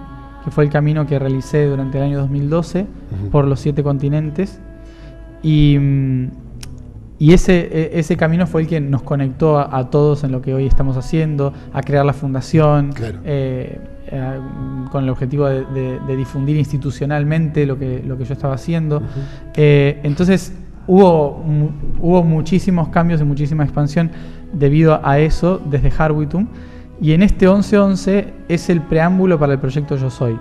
que fue el camino que realicé durante el año 2012 por los 7 continentes, y ese camino fue el que nos conectó a todos en lo que hoy estamos haciendo, a crear la fundación, con el objetivo de difundir institucionalmente lo que yo estaba haciendo. Entonces hubo muchísimos cambios y muchísima expansión debido a eso desde Harwitum. Y en este 11-11 es el preámbulo para el proyecto Yo Soy,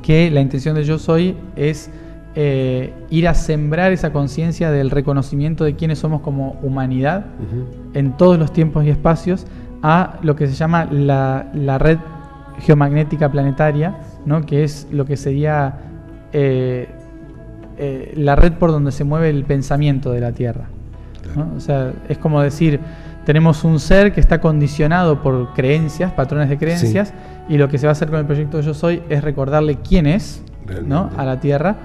que la intención de Yo Soy es ir a sembrar esa conciencia del reconocimiento de quiénes somos como humanidad en todos los tiempos y espacios, a lo que se llama la red geomagnética planetaria, ¿no? Que es lo que sería la red por donde se mueve el pensamiento de la Tierra, ¿no? O sea, es como decir... Tenemos un ser que está condicionado por creencias, patrones de creencias, y lo que se va a hacer con el proyecto Yo Soy es recordarle quién es, ¿no? A la Tierra,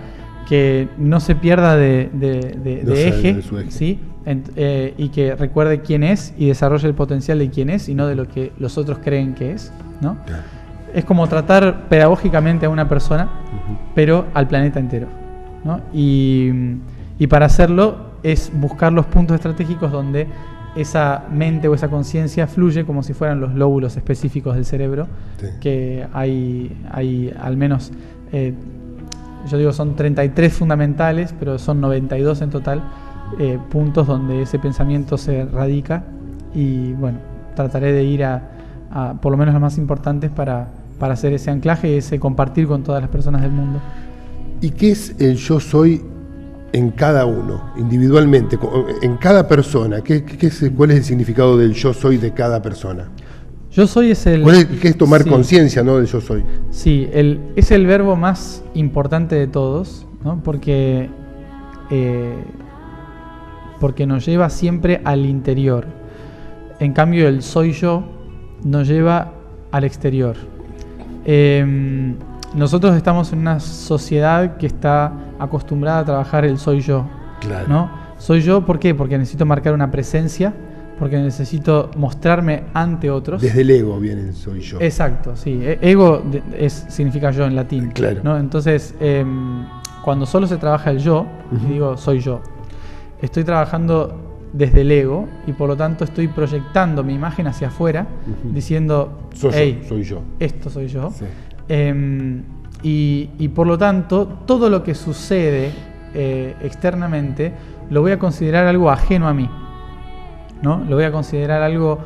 que no se pierda de eje, ¿sí? Y que recuerde quién es y desarrolle el potencial de quién es y no de lo que los otros creen que es, ¿no? Es como tratar pedagógicamente a una persona, pero al planeta entero, ¿no? Y para hacerlo es buscar los puntos estratégicos donde esa mente o esa conciencia fluye como si fueran los lóbulos específicos del cerebro, que hay al menos, yo digo son 33 fundamentales, pero son 92 en total, puntos donde ese pensamiento se radica, y bueno, trataré de ir a por lo menos las más importantes para hacer ese anclaje y ese compartir con todas las personas del mundo. ¿Y qué es el yo soy en cada uno, individualmente, en cada persona? ¿Cuál es el significado del yo soy de cada persona? Yo soy es el... ¿Qué es tomar conciencia, ¿no?, del yo soy? Sí, es el verbo más importante de todos, ¿no? Porque nos lleva siempre al interior. En cambio, el soy yo nos lleva al exterior. Nosotros estamos en una sociedad que está acostumbrada a trabajar el soy yo. Claro. ¿No? Soy yo, ¿por qué? Porque necesito marcar una presencia, porque necesito mostrarme ante otros. Desde el ego viene el soy yo. Exacto, sí. Ego significa yo en latín. Claro. ¿No? Entonces, cuando solo se trabaja el yo, y digo soy yo, estoy trabajando desde el ego y por lo tanto estoy proyectando mi imagen hacia afuera, diciendo, hey, soy yo. Esto soy yo. Sí. Y por lo tanto, todo lo que sucede externamente lo voy a considerar algo ajeno a mí, ¿no? Lo voy a considerar algo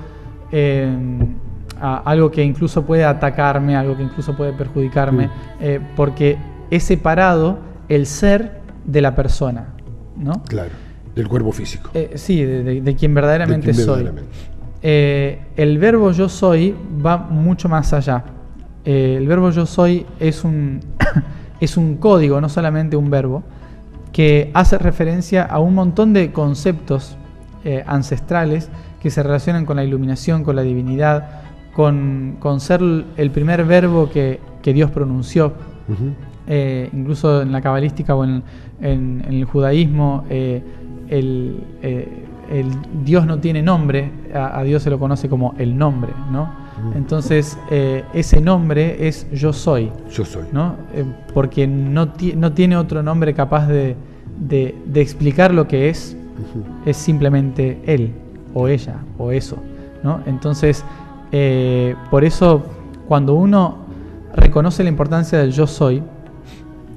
que incluso puede atacarme, algo que incluso puede perjudicarme, porque he separado el ser de la persona, ¿no? Claro, del cuerpo físico. Sí, de quien verdaderamente soy. El verbo yo soy va mucho más allá. El verbo yo soy es un código, no solamente un verbo, que hace referencia a un montón de conceptos ancestrales que se relacionan con la iluminación, con la divinidad, con ser el primer verbo que Dios pronunció. Incluso en la cabalística o en el judaísmo, el Dios no tiene nombre, a Dios se lo conoce como el nombre, ¿no? Entonces, ese nombre es yo soy. Yo soy. ¿No? Porque no tiene otro nombre capaz de explicar lo que es simplemente él, o ella, o eso, ¿no? Entonces, por eso, cuando uno reconoce la importancia del yo soy,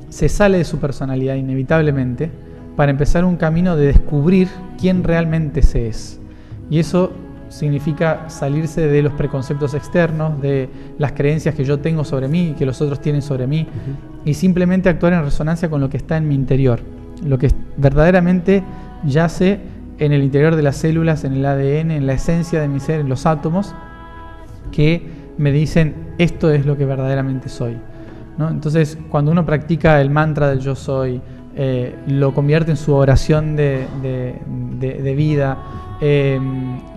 se sale de su personalidad inevitablemente para empezar un camino de descubrir quién realmente se es. Y eso significa salirse de los preconceptos externos, de las creencias que yo tengo sobre mí y que los otros tienen sobre mí, y simplemente actuar en resonancia con lo que está en mi interior, lo que verdaderamente yace en el interior de las células, en el ADN, en la esencia de mi ser, en los átomos, que me dicen esto es lo que verdaderamente soy, ¿no? Entonces, cuando uno practica el mantra del yo soy, lo convierte en su oración de vida,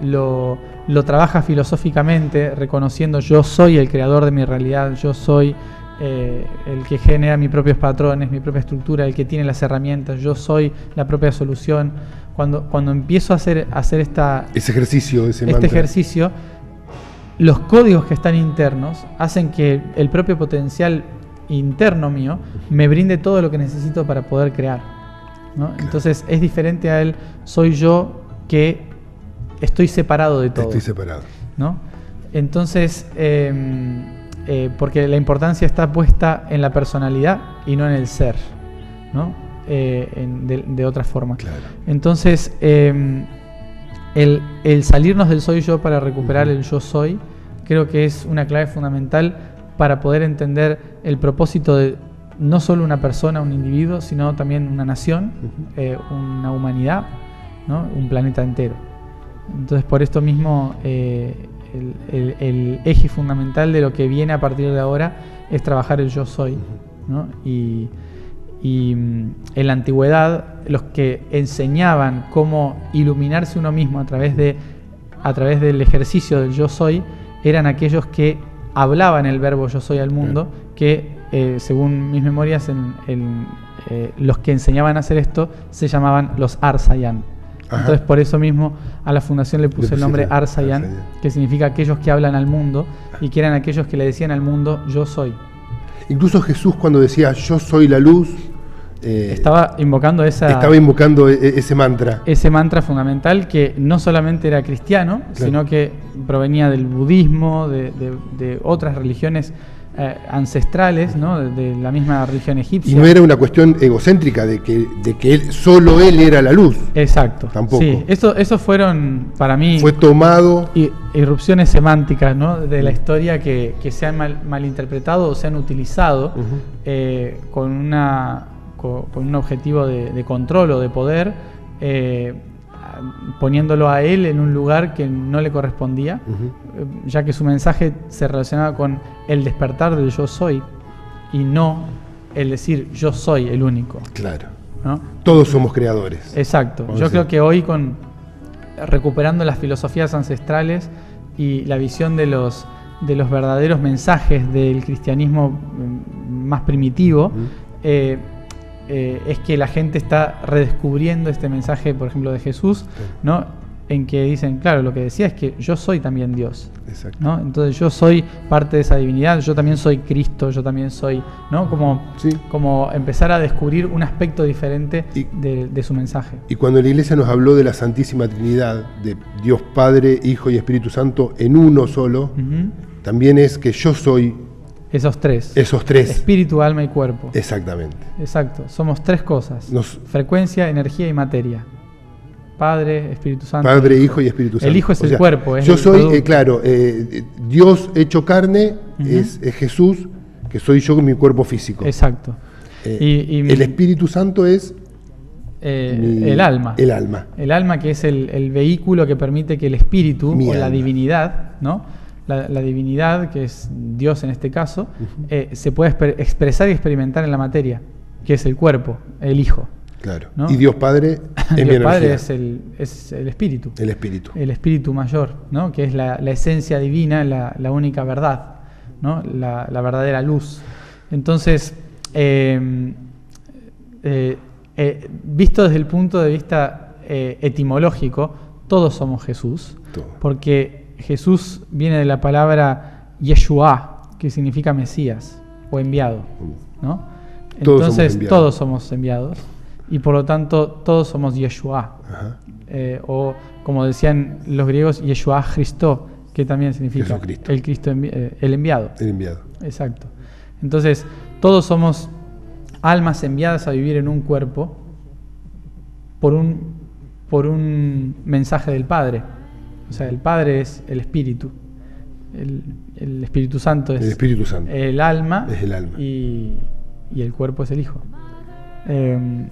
lo trabaja filosóficamente, reconociendo yo soy el creador de mi realidad, yo soy el que genera mis propios patrones, mi propia estructura, el que tiene las herramientas, yo soy la propia solución. Cuando empiezo a hacer ese ejercicio, los códigos que están internos hacen que el propio potencial interno mío me brinde todo lo que necesito para poder crear, ¿no? Claro. Entonces es diferente a él, soy yo que estoy separado de todo. Estoy separado, ¿no? Entonces, porque la importancia está puesta en la personalidad y no en el ser, ¿no? De otra forma. Claro. Entonces, el salirnos del soy yo para recuperar el yo soy, creo que es una clave fundamental para poder entender el propósito de no solo una persona, un individuo, sino también una nación, una humanidad, ¿no? Un planeta entero. Entonces, por esto mismo, el eje fundamental de lo que viene a partir de ahora es trabajar el yo soy, ¿no? Y en la antigüedad, los que enseñaban cómo iluminarse uno mismo a través del ejercicio del yo soy, eran aquellos que hablaban el verbo yo soy al mundo, que según mis memorias, los que enseñaban a hacer esto se llamaban los Arsayan. Entonces, por eso mismo a la fundación le puse el nombre Arsayan, que significa aquellos que hablan al mundo, y que eran aquellos que le decían al mundo yo soy. Incluso Jesús, cuando decía yo soy la luz, estaba invocando ese mantra. Ese mantra fundamental, que no solamente era cristiano, claro, sino que provenía del budismo, de otras religiones ancestrales, ¿no? de la misma religión egipcia. Y no era una cuestión egocéntrica de que solo él era la luz. Exacto. Tampoco. Sí, eso fueron, para mí, fue tomado. Irrupciones semánticas, ¿no? de la historia que se han malinterpretado o se han utilizado con un objetivo de control o de poder, poniéndolo a él en un lugar que no le correspondía, ya que su mensaje se relacionaba con el despertar del yo soy y no el decir yo soy el único. Claro. ¿No? Todos somos creadores. Exacto. Yo creo que hoy, recuperando las filosofías ancestrales y la visión de los verdaderos mensajes del cristianismo más primitivo, es que la gente está redescubriendo este mensaje, por ejemplo, de Jesús, ¿no? En que dicen, claro, lo que decía es que yo soy también Dios. Exacto. ¿No? Entonces yo soy parte de esa divinidad, yo también soy Cristo, yo también soy, ¿no? Como empezar a descubrir un aspecto diferente de su mensaje. Y cuando la Iglesia nos habló de la Santísima Trinidad, de Dios Padre, Hijo y Espíritu Santo en uno solo, también es que yo soy esos tres. Espíritu, alma y cuerpo. Exactamente. Exacto. Somos tres cosas. Frecuencia, energía y materia. Padre, Espíritu Santo. Padre, Hijo y Espíritu Santo. El Hijo es el cuerpo. Yo soy, Dios hecho carne es Jesús, que soy yo con mi cuerpo físico. Exacto. El Espíritu Santo es el alma. El alma. El alma, que es el vehículo que permite que el Espíritu, la divinidad, ¿no? La divinidad, que es Dios en este caso, se puede expresar y experimentar en la materia, que es el cuerpo, el Hijo. Claro. ¿No? Y Dios Padre es Dios Padre es el Espíritu. El Espíritu. El Espíritu mayor, ¿no? Que es la esencia divina, la única verdad, ¿no? La verdadera luz. Entonces, visto desde el punto de vista etimológico, todos somos Jesús, porque Jesús viene de la palabra Yeshua, que significa Mesías o enviado, ¿no? Entonces todos somos enviados y por lo tanto todos somos Yeshua, o como decían los griegos, Yeshua Christo, que también significa Jesucristo. el Cristo, el enviado. El enviado. Exacto. Entonces todos somos almas enviadas a vivir en un cuerpo por un mensaje del Padre. O sea, el Padre es el Espíritu, el Espíritu Santo es el Espíritu Santo. El alma, es el alma. Y el cuerpo es el Hijo.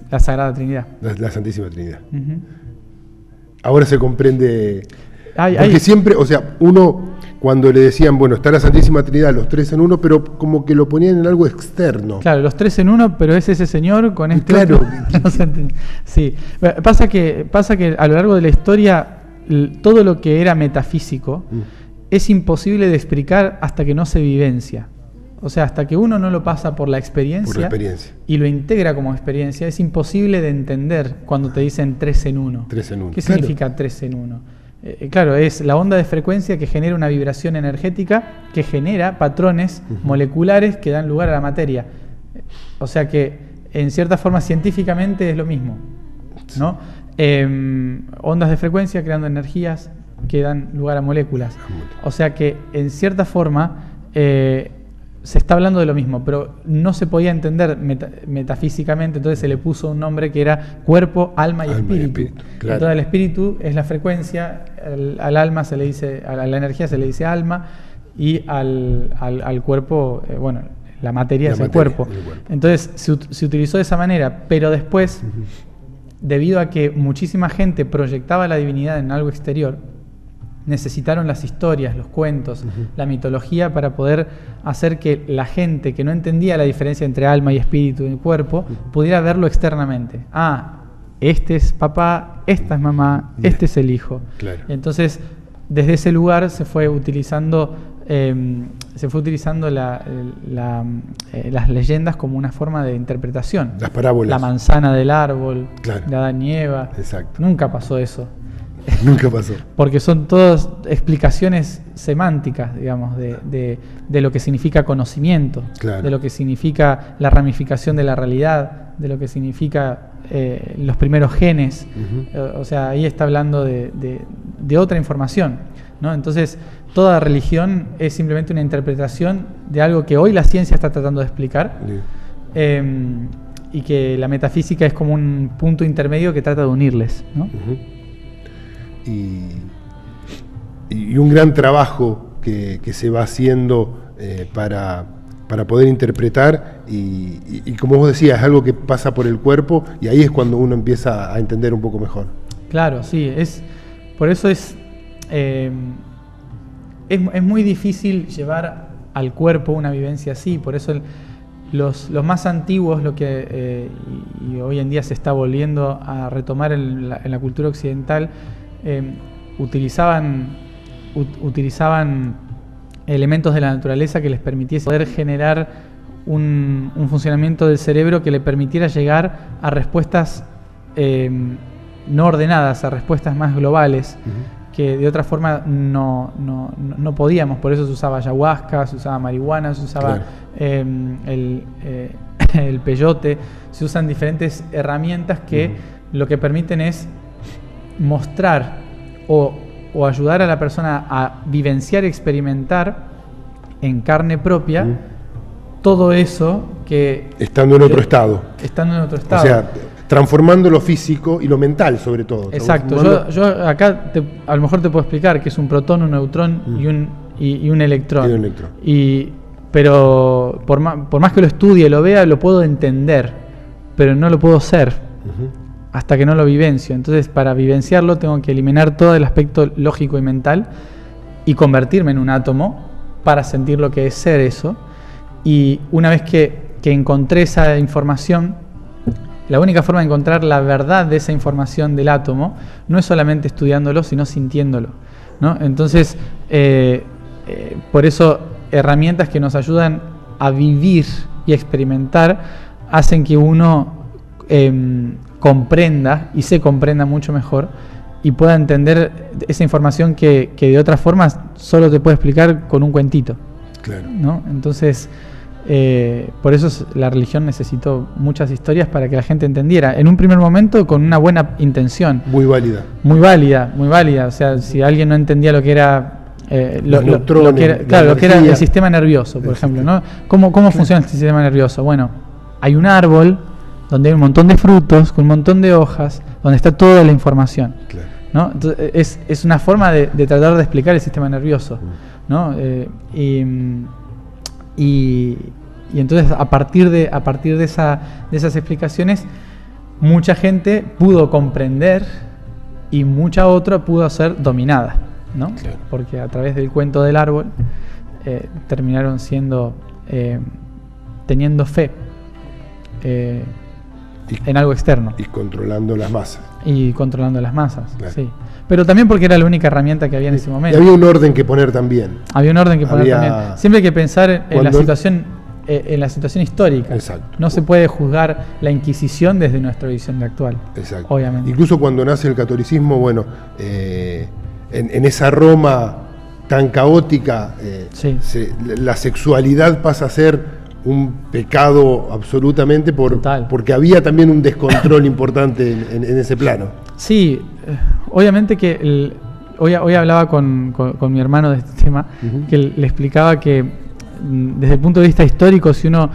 La Sagrada Trinidad. La Santísima Trinidad. Ahora se comprende, porque siempre, o sea, uno cuando le decían, bueno, está la Santísima Trinidad, los tres en uno, pero como que lo ponían en algo externo. Claro, los tres en uno, pero es ese señor con este claro. Otro. No se entiende. Sí. Pasa que a lo largo de la historia todo lo que era metafísico es imposible de explicar hasta que no se vivencia. O sea, hasta que uno no lo pasa por la experiencia y lo integra como experiencia, es imposible de entender cuando te dicen 3 en 1. 3 en 1. ¿Qué significa 3 en 1? Claro, es la onda de frecuencia que genera una vibración energética que genera patrones moleculares que dan lugar a la materia. O sea que, en cierta forma, científicamente es lo mismo, ¿no? Ondas de frecuencia creando energías que dan lugar a moléculas. O sea que, en cierta forma, se está hablando de lo mismo, pero no se podía entender metafísicamente, entonces se le puso un nombre que era cuerpo, alma y espíritu. Claro. Entonces el espíritu es la frecuencia, al alma se le dice, a la energía se le dice alma, y al cuerpo, la materia es el cuerpo. Entonces se utilizó de esa manera, pero después, debido a que muchísima gente proyectaba la divinidad en algo exterior, necesitaron las historias, los cuentos, la mitología para poder hacer que la gente que no entendía la diferencia entre alma y espíritu y cuerpo pudiera verlo externamente. Este es papá, esta es mamá, este es el hijo. Claro. Entonces, desde ese lugar se fue utilizando las leyendas como una forma de interpretación. Las parábolas. La manzana del árbol, claro. de Adán y Eva. Exacto. Nunca pasó eso. Nunca pasó. Porque son todas explicaciones semánticas, digamos, de lo que significa conocimiento, claro. de lo que significa la ramificación de la realidad, de lo que significa los primeros genes. O sea, ahí está hablando de otra información. ¿no? Entonces, toda religión es simplemente una interpretación de algo que hoy la ciencia está tratando de explicar, y que la metafísica es como un punto intermedio que trata de unirles, ¿no? Y un gran trabajo que se va haciendo para poder interpretar, y como vos decías, es algo que pasa por el cuerpo, y ahí es cuando uno empieza a entender un poco mejor. Claro, sí, por eso es muy difícil llevar al cuerpo una vivencia así. Por eso los más antiguos, lo que y hoy en día se está volviendo a retomar en la cultura occidental, utilizaban elementos de la naturaleza que les permitiese poder generar un funcionamiento del cerebro que le permitiera llegar a respuestas no ordenadas, a respuestas más globales, que de otra forma no podíamos. Por eso se usaba ayahuasca, se usaba marihuana, se usaba el peyote, se usan diferentes herramientas que lo que permiten es mostrar o ayudar a la persona a vivenciar, experimentar en carne propia todo eso que... Estando en otro estado. Estando en otro estado. O sea, transformando lo físico y lo mental, sobre todo. Exacto. Yo acá a lo mejor te puedo explicar que es un protón, un neutrón y un electrón. Pero por más que lo estudie, lo vea, lo puedo entender, pero no lo puedo ser hasta que no lo vivencio. Entonces, para vivenciarlo tengo que eliminar todo el aspecto lógico y mental y convertirme en un átomo para sentir lo que es ser eso. Y una vez que encontré esa información, la única forma de encontrar la verdad de esa información del átomo no es solamente estudiándolo, sino sintiéndolo, ¿no? Entonces, por eso herramientas que nos ayudan a vivir y experimentar hacen que uno comprenda y se comprenda mucho mejor y pueda entender esa información que de otra forma solo te puede explicar con un cuentito, ¿no? Entonces, por eso la religión necesitó muchas historias para que la gente entendiera. En un primer momento con una buena intención. Muy válida. Muy válida. O sea, si alguien no entendía lo que era lo que era el sistema nervioso, por ejemplo, ¿no? ¿Cómo funciona el sistema nervioso? Bueno, hay un árbol donde hay un montón de frutos, con un montón de hojas, donde está toda la información, ¿no? Entonces, es una forma de tratar de explicar el sistema nervioso, ¿no? Y entonces a partir de esas explicaciones mucha gente pudo comprender y mucha otra pudo ser dominada, ¿no? Porque a través del cuento del árbol terminaron teniendo fe en algo externo y controlando las masas. Sí. Pero también porque era la única herramienta que había en ese momento. Y había un orden que poner también. Siempre hay que pensar en la situación histórica. Exacto. No se puede juzgar la Inquisición desde nuestra visión actual. Exacto. Obviamente. Incluso cuando nace el catolicismo, bueno, en esa Roma tan caótica, la sexualidad pasa a ser un pecado absolutamente porque había también un descontrol importante en ese plano. Sí, obviamente que hoy hablaba con mi hermano de este tema, que le explicaba que desde el punto de vista histórico, si uno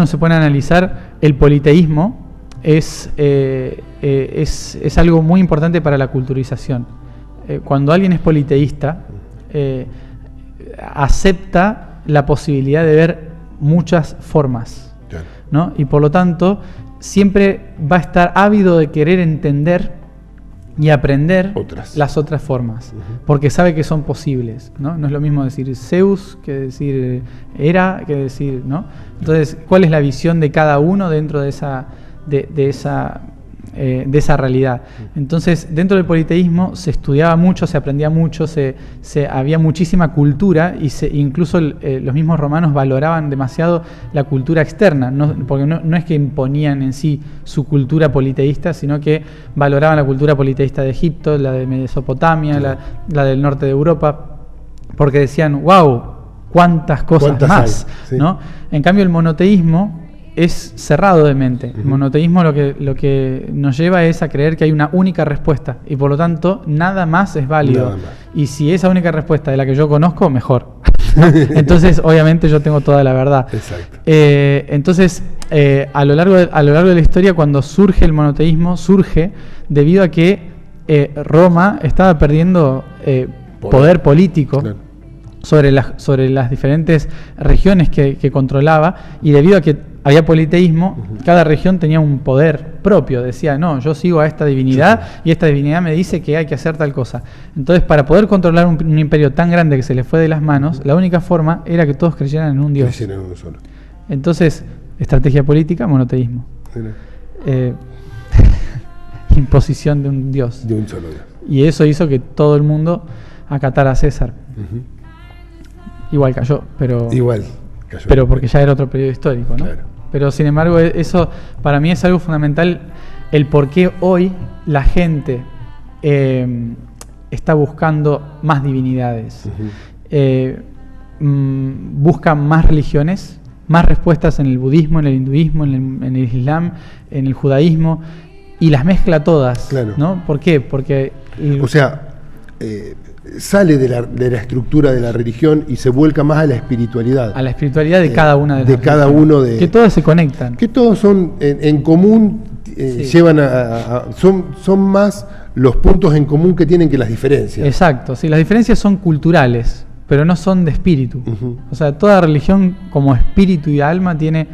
se pone a analizar, el politeísmo es algo muy importante para la culturización. Cuando alguien es politeísta, acepta la posibilidad de ver muchas formas, ¿no? Y por lo tanto siempre va a estar ávido de querer entender y aprender las otras formas, porque sabe que son posibles, ¿no? No es lo mismo decir Zeus que decir Hera, que decir, ¿no? Entonces, ¿cuál es la visión de cada uno dentro de esa realidad? Entonces, dentro del politeísmo se estudiaba mucho, se aprendía mucho, había muchísima cultura y incluso los mismos romanos valoraban demasiado la cultura externa, porque no es que imponían en sí su cultura politeísta, sino que valoraban la cultura politeísta de Egipto, la de Mesopotamia, la del norte de Europa, porque decían, wow, cuántas cosas más, ¿no? En cambio, el monoteísmo es cerrado de mente. El monoteísmo lo que nos lleva es a creer que hay una única respuesta y por lo tanto nada más es válido. Nada más. Y si esa única respuesta es la que yo conozco, mejor. Entonces, obviamente, yo tengo toda la verdad. Exacto. Entonces, a lo largo de la historia, cuando surge el monoteísmo, surge debido a que Roma estaba perdiendo poder político. Claro. Sobre las diferentes regiones que controlaba, y debido a que había politeísmo, cada región tenía un poder propio. Decía, no, yo sigo a esta divinidad y esta divinidad me dice que hay que hacer tal cosa. Entonces, para poder controlar un imperio tan grande que se le fue de las manos, la única forma era que todos creyeran en un dios. Creyeran en uno solo. Entonces, estrategia política, monoteísmo. Mira. Imposición de un dios. De un solo dios. Y eso hizo que todo el mundo acatara a César. Igual cayó, pero porque ya era otro periodo histórico, ¿no? Claro. Pero sin embargo, eso para mí es algo fundamental, el por qué hoy la gente está buscando más divinidades, busca más religiones, más respuestas en el budismo, en el hinduismo, en el islam, en el judaísmo, y las mezcla todas, Claro. ¿no? ¿Por qué? Porque O sea, sale de la estructura de la religión y se vuelca más a la espiritualidad. a la espiritualidad de cada una de las de cada religiones. uno de que todas se conectan. que todos son en común, Sí. llevan son más los puntos en común que tienen que las diferencias. Exacto, sí, las diferencias son culturales, pero no son de espíritu. Ujú. O sea, toda religión como espíritu y alma tiene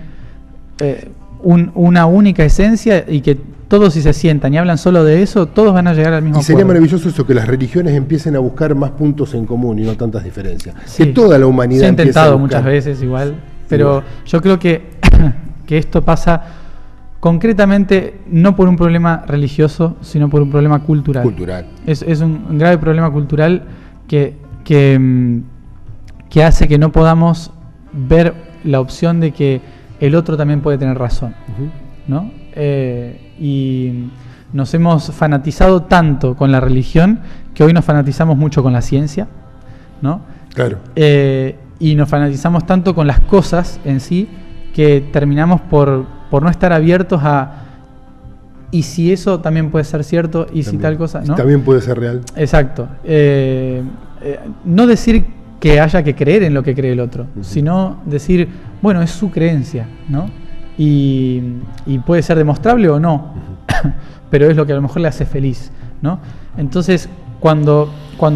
una única esencia, y que todos, si se sientan y hablan solo de eso, todos van a llegar al mismo Y sería acuerdo. maravilloso eso, que las religiones empiecen a buscar más puntos en común y no tantas diferencias. Sí. Que toda la humanidad se ha empiece a intentado buscar. muchas veces igual, pero Igual. yo creo que esto pasa concretamente no por un problema religioso, sino por un problema cultural. Cultural. Es un grave problema cultural que hace que no podamos ver la opción de que el otro también puede tener razón, ¿no? Y nos hemos fanatizado tanto con la religión que hoy nos fanatizamos mucho con la ciencia, ¿no? Claro. Y nos fanatizamos tanto con las cosas en sí que terminamos por no estar abiertos a y si eso también puede ser cierto y si También. tal cosa, ¿no? También puede ser real. Exacto. No decir que haya que creer en lo que cree el otro, sino decir, bueno, es su creencia, ¿no? Y puede ser demostrable o no, pero es lo que a lo mejor le hace feliz, ¿no? Entonces, cuando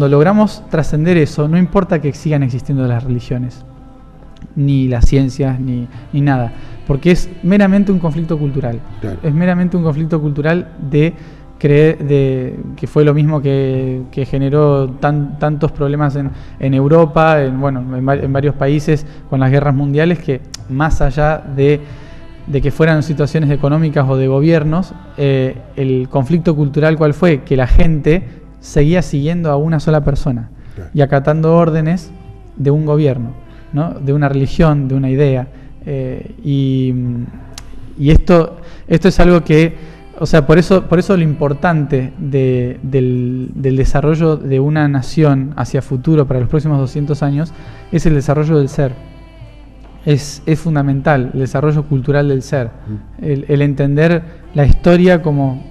logramos trascender eso, no importa que sigan existiendo las religiones, ni las ciencias, ni nada, porque es meramente un conflicto cultural. Claro. Es meramente un conflicto cultural de creer, que fue lo mismo que generó tantos problemas en Europa, en varios países con las guerras mundiales, que más allá de que fueran situaciones económicas o de gobiernos, el conflicto cultural, ¿cuál fue? Que la gente seguía siguiendo a una sola persona, Claro. y acatando órdenes de un gobierno, ¿no? De una religión, de una idea, y esto es algo que, o sea, por eso lo importante del desarrollo de una nación hacia futuro para los próximos 200 años es el desarrollo del ser. Es fundamental el desarrollo cultural del ser, el entender la historia como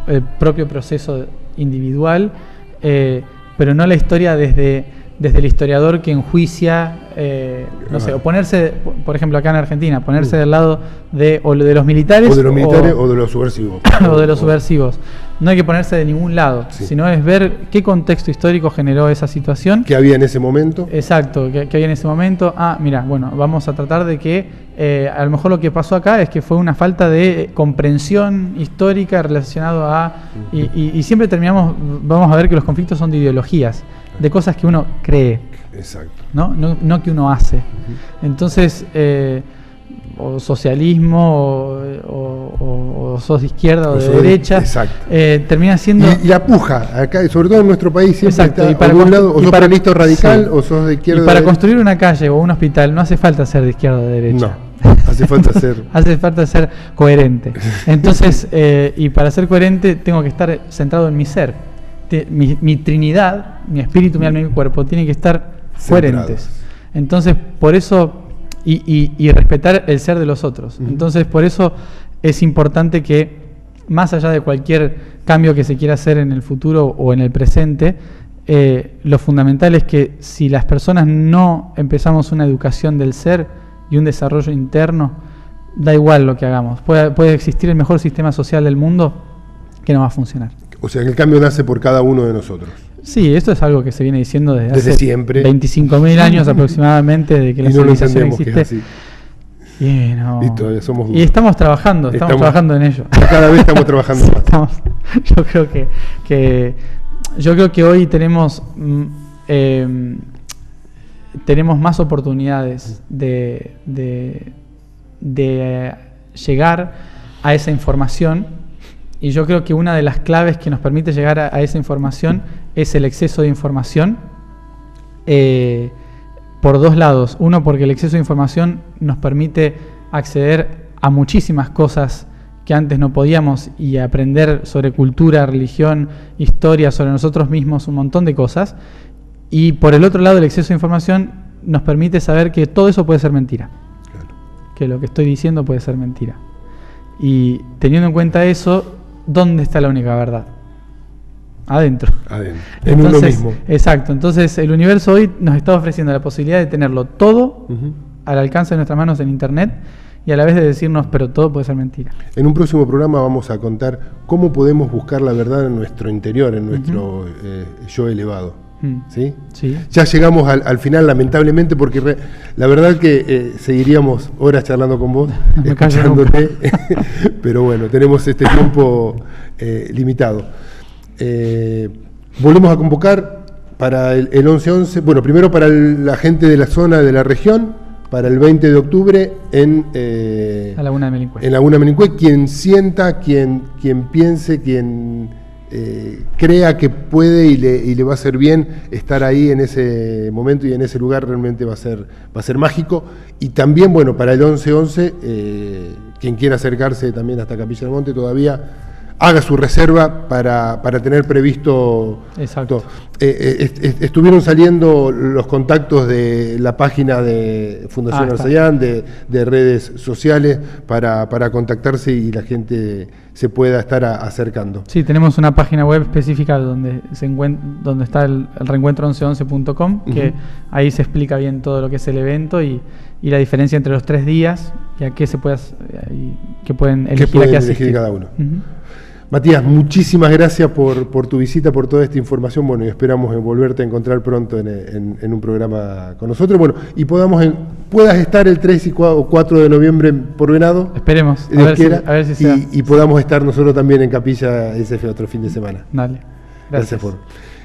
el propio proceso individual, pero no la historia desde el historiador que enjuicia, no sé, o ponerse, por ejemplo acá en Argentina, ponerse del lado de los militares O de los militares o de los subversivos. o de los subversivos. No hay que ponerse de ningún lado, Sí. sino es ver qué contexto histórico generó esa situación. Que había en ese momento. Exacto, que había en ese momento. Mira, bueno, vamos a tratar de que a lo mejor lo que pasó acá es que fue una falta de comprensión histórica relacionado a... Y siempre vamos a ver que los conflictos son de ideologías, de cosas que uno cree, Exacto. no que uno hace. Entonces, o socialismo, o sos de izquierda o de sos de- derecha, exacto. termina siendo... Y la puja, acá, sobre todo en nuestro país, siempre Exacto, está y para o de un constru- lado, o y sos para- peronista o radical, sí. o sos de izquierda Y para o de construir una calle o un hospital no hace falta ser de izquierda o de derecha. No, hace falta ser. Hace falta ser coherente. Entonces, y para ser coherente tengo que estar centrado en mi ser. Mi trinidad, mi espíritu, mi alma y mi cuerpo tienen que estar Centrados. coherentes. Entonces, por eso y respetar el ser de los otros. Entonces, por eso es importante que, más allá de cualquier cambio que se quiera hacer en el futuro o en el presente, lo fundamental es que si las personas no empezamos una educación del ser y un desarrollo interno, da igual lo que hagamos. Puede existir el mejor sistema social del mundo que no va a funcionar. O sea, que el cambio nace por cada uno de nosotros. Sí, esto es algo que se viene diciendo desde hace siempre. 25.000 años aproximadamente, de que la civilización existe. Y todavía somos duros. Y estamos trabajando en ello. Cada vez estamos trabajando más. Yo creo que hoy tenemos más oportunidades de llegar a esa información, y yo creo que una de las claves que nos permite llegar a esa información es el exceso de información, por dos lados. Uno, porque el exceso de información nos permite acceder a muchísimas cosas que antes no podíamos, y aprender sobre cultura, religión, historia, sobre nosotros mismos, un montón de cosas. Y por el otro lado, el exceso de información nos permite saber que todo eso puede ser mentira. Claro. Que lo que estoy diciendo puede ser mentira. Y teniendo en cuenta eso, ¿dónde está la única verdad? Adentro. En uno mismo. Exacto. Entonces, el universo hoy nos está ofreciendo la posibilidad de tenerlo todo al alcance de nuestras manos en Internet, y a la vez de decirnos, pero todo puede ser mentira. En un próximo programa vamos a contar cómo podemos buscar la verdad en nuestro interior, en nuestro yo elevado. ¿Sí? Sí. Ya llegamos al final, lamentablemente, porque la verdad que seguiríamos horas charlando con vos, escuchándote, pero bueno, tenemos este tiempo limitado. Volvemos a convocar para el 11-11, bueno, primero para la gente de la zona de la región, para el 20 de octubre en Laguna de Melincue. En Laguna de Melincue, quien sienta, quien piense, quien crea que puede y le va a hacer bien estar ahí en ese momento y en ese lugar, realmente va a ser mágico. Y también, bueno, para el 11-11, quien quiera acercarse también hasta Capilla del Monte todavía, haga su reserva para tener previsto. Exacto. Estuvieron saliendo los contactos de la página de Fundación Arsayán, de redes sociales, para contactarse y la gente se pueda estar acercando. Sí, tenemos una página web específica donde está el reencuentro1111.com, que ahí se explica bien todo lo que es el evento y la diferencia entre los 3 días y a qué se puede, que pueden elegir cada uno. Matías, muchísimas gracias por tu visita, por toda esta información. Bueno, y esperamos volverte a encontrar pronto en un programa con nosotros. Bueno, y puedas estar el 3 y 4 de noviembre por Venado. Esperemos, a ver si sea. Y podamos estar nosotros también en Capilla SF otro fin de semana. Dale. Gracias.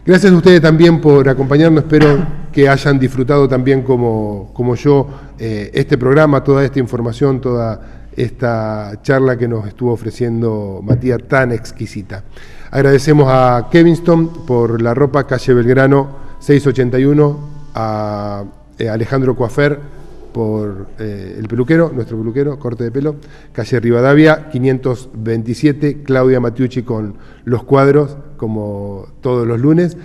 Gracias a ustedes también por acompañarnos. Espero que hayan disfrutado también como yo este programa, toda esta información, toda esta charla que nos estuvo ofreciendo Matías, tan exquisita. Agradecemos a Kevinston por la ropa, calle Belgrano 681, a Alejandro Coafer por el peluquero, nuestro peluquero, corte de pelo, calle Rivadavia 527, Claudia Matiucci con los cuadros, como todos los lunes,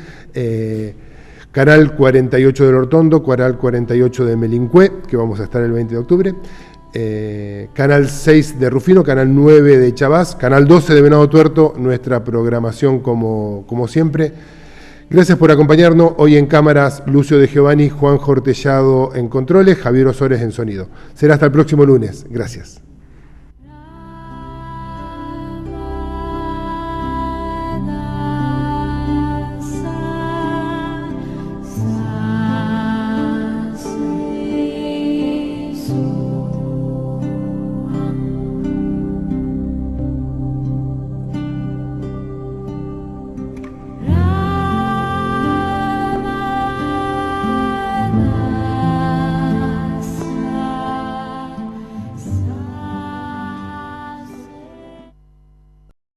Canal 48 del Hortondo, Canal 48 de Melincue, que vamos a estar el 20 de octubre, Canal 6 de Rufino, Canal 9 de Chabás, Canal 12 de Venado Tuerto, nuestra programación como siempre. Gracias por acompañarnos. Hoy en cámaras, Lucio de Giovanni, Juan Jortellado en controles, Javier Osores en sonido. Será hasta el próximo lunes. Gracias.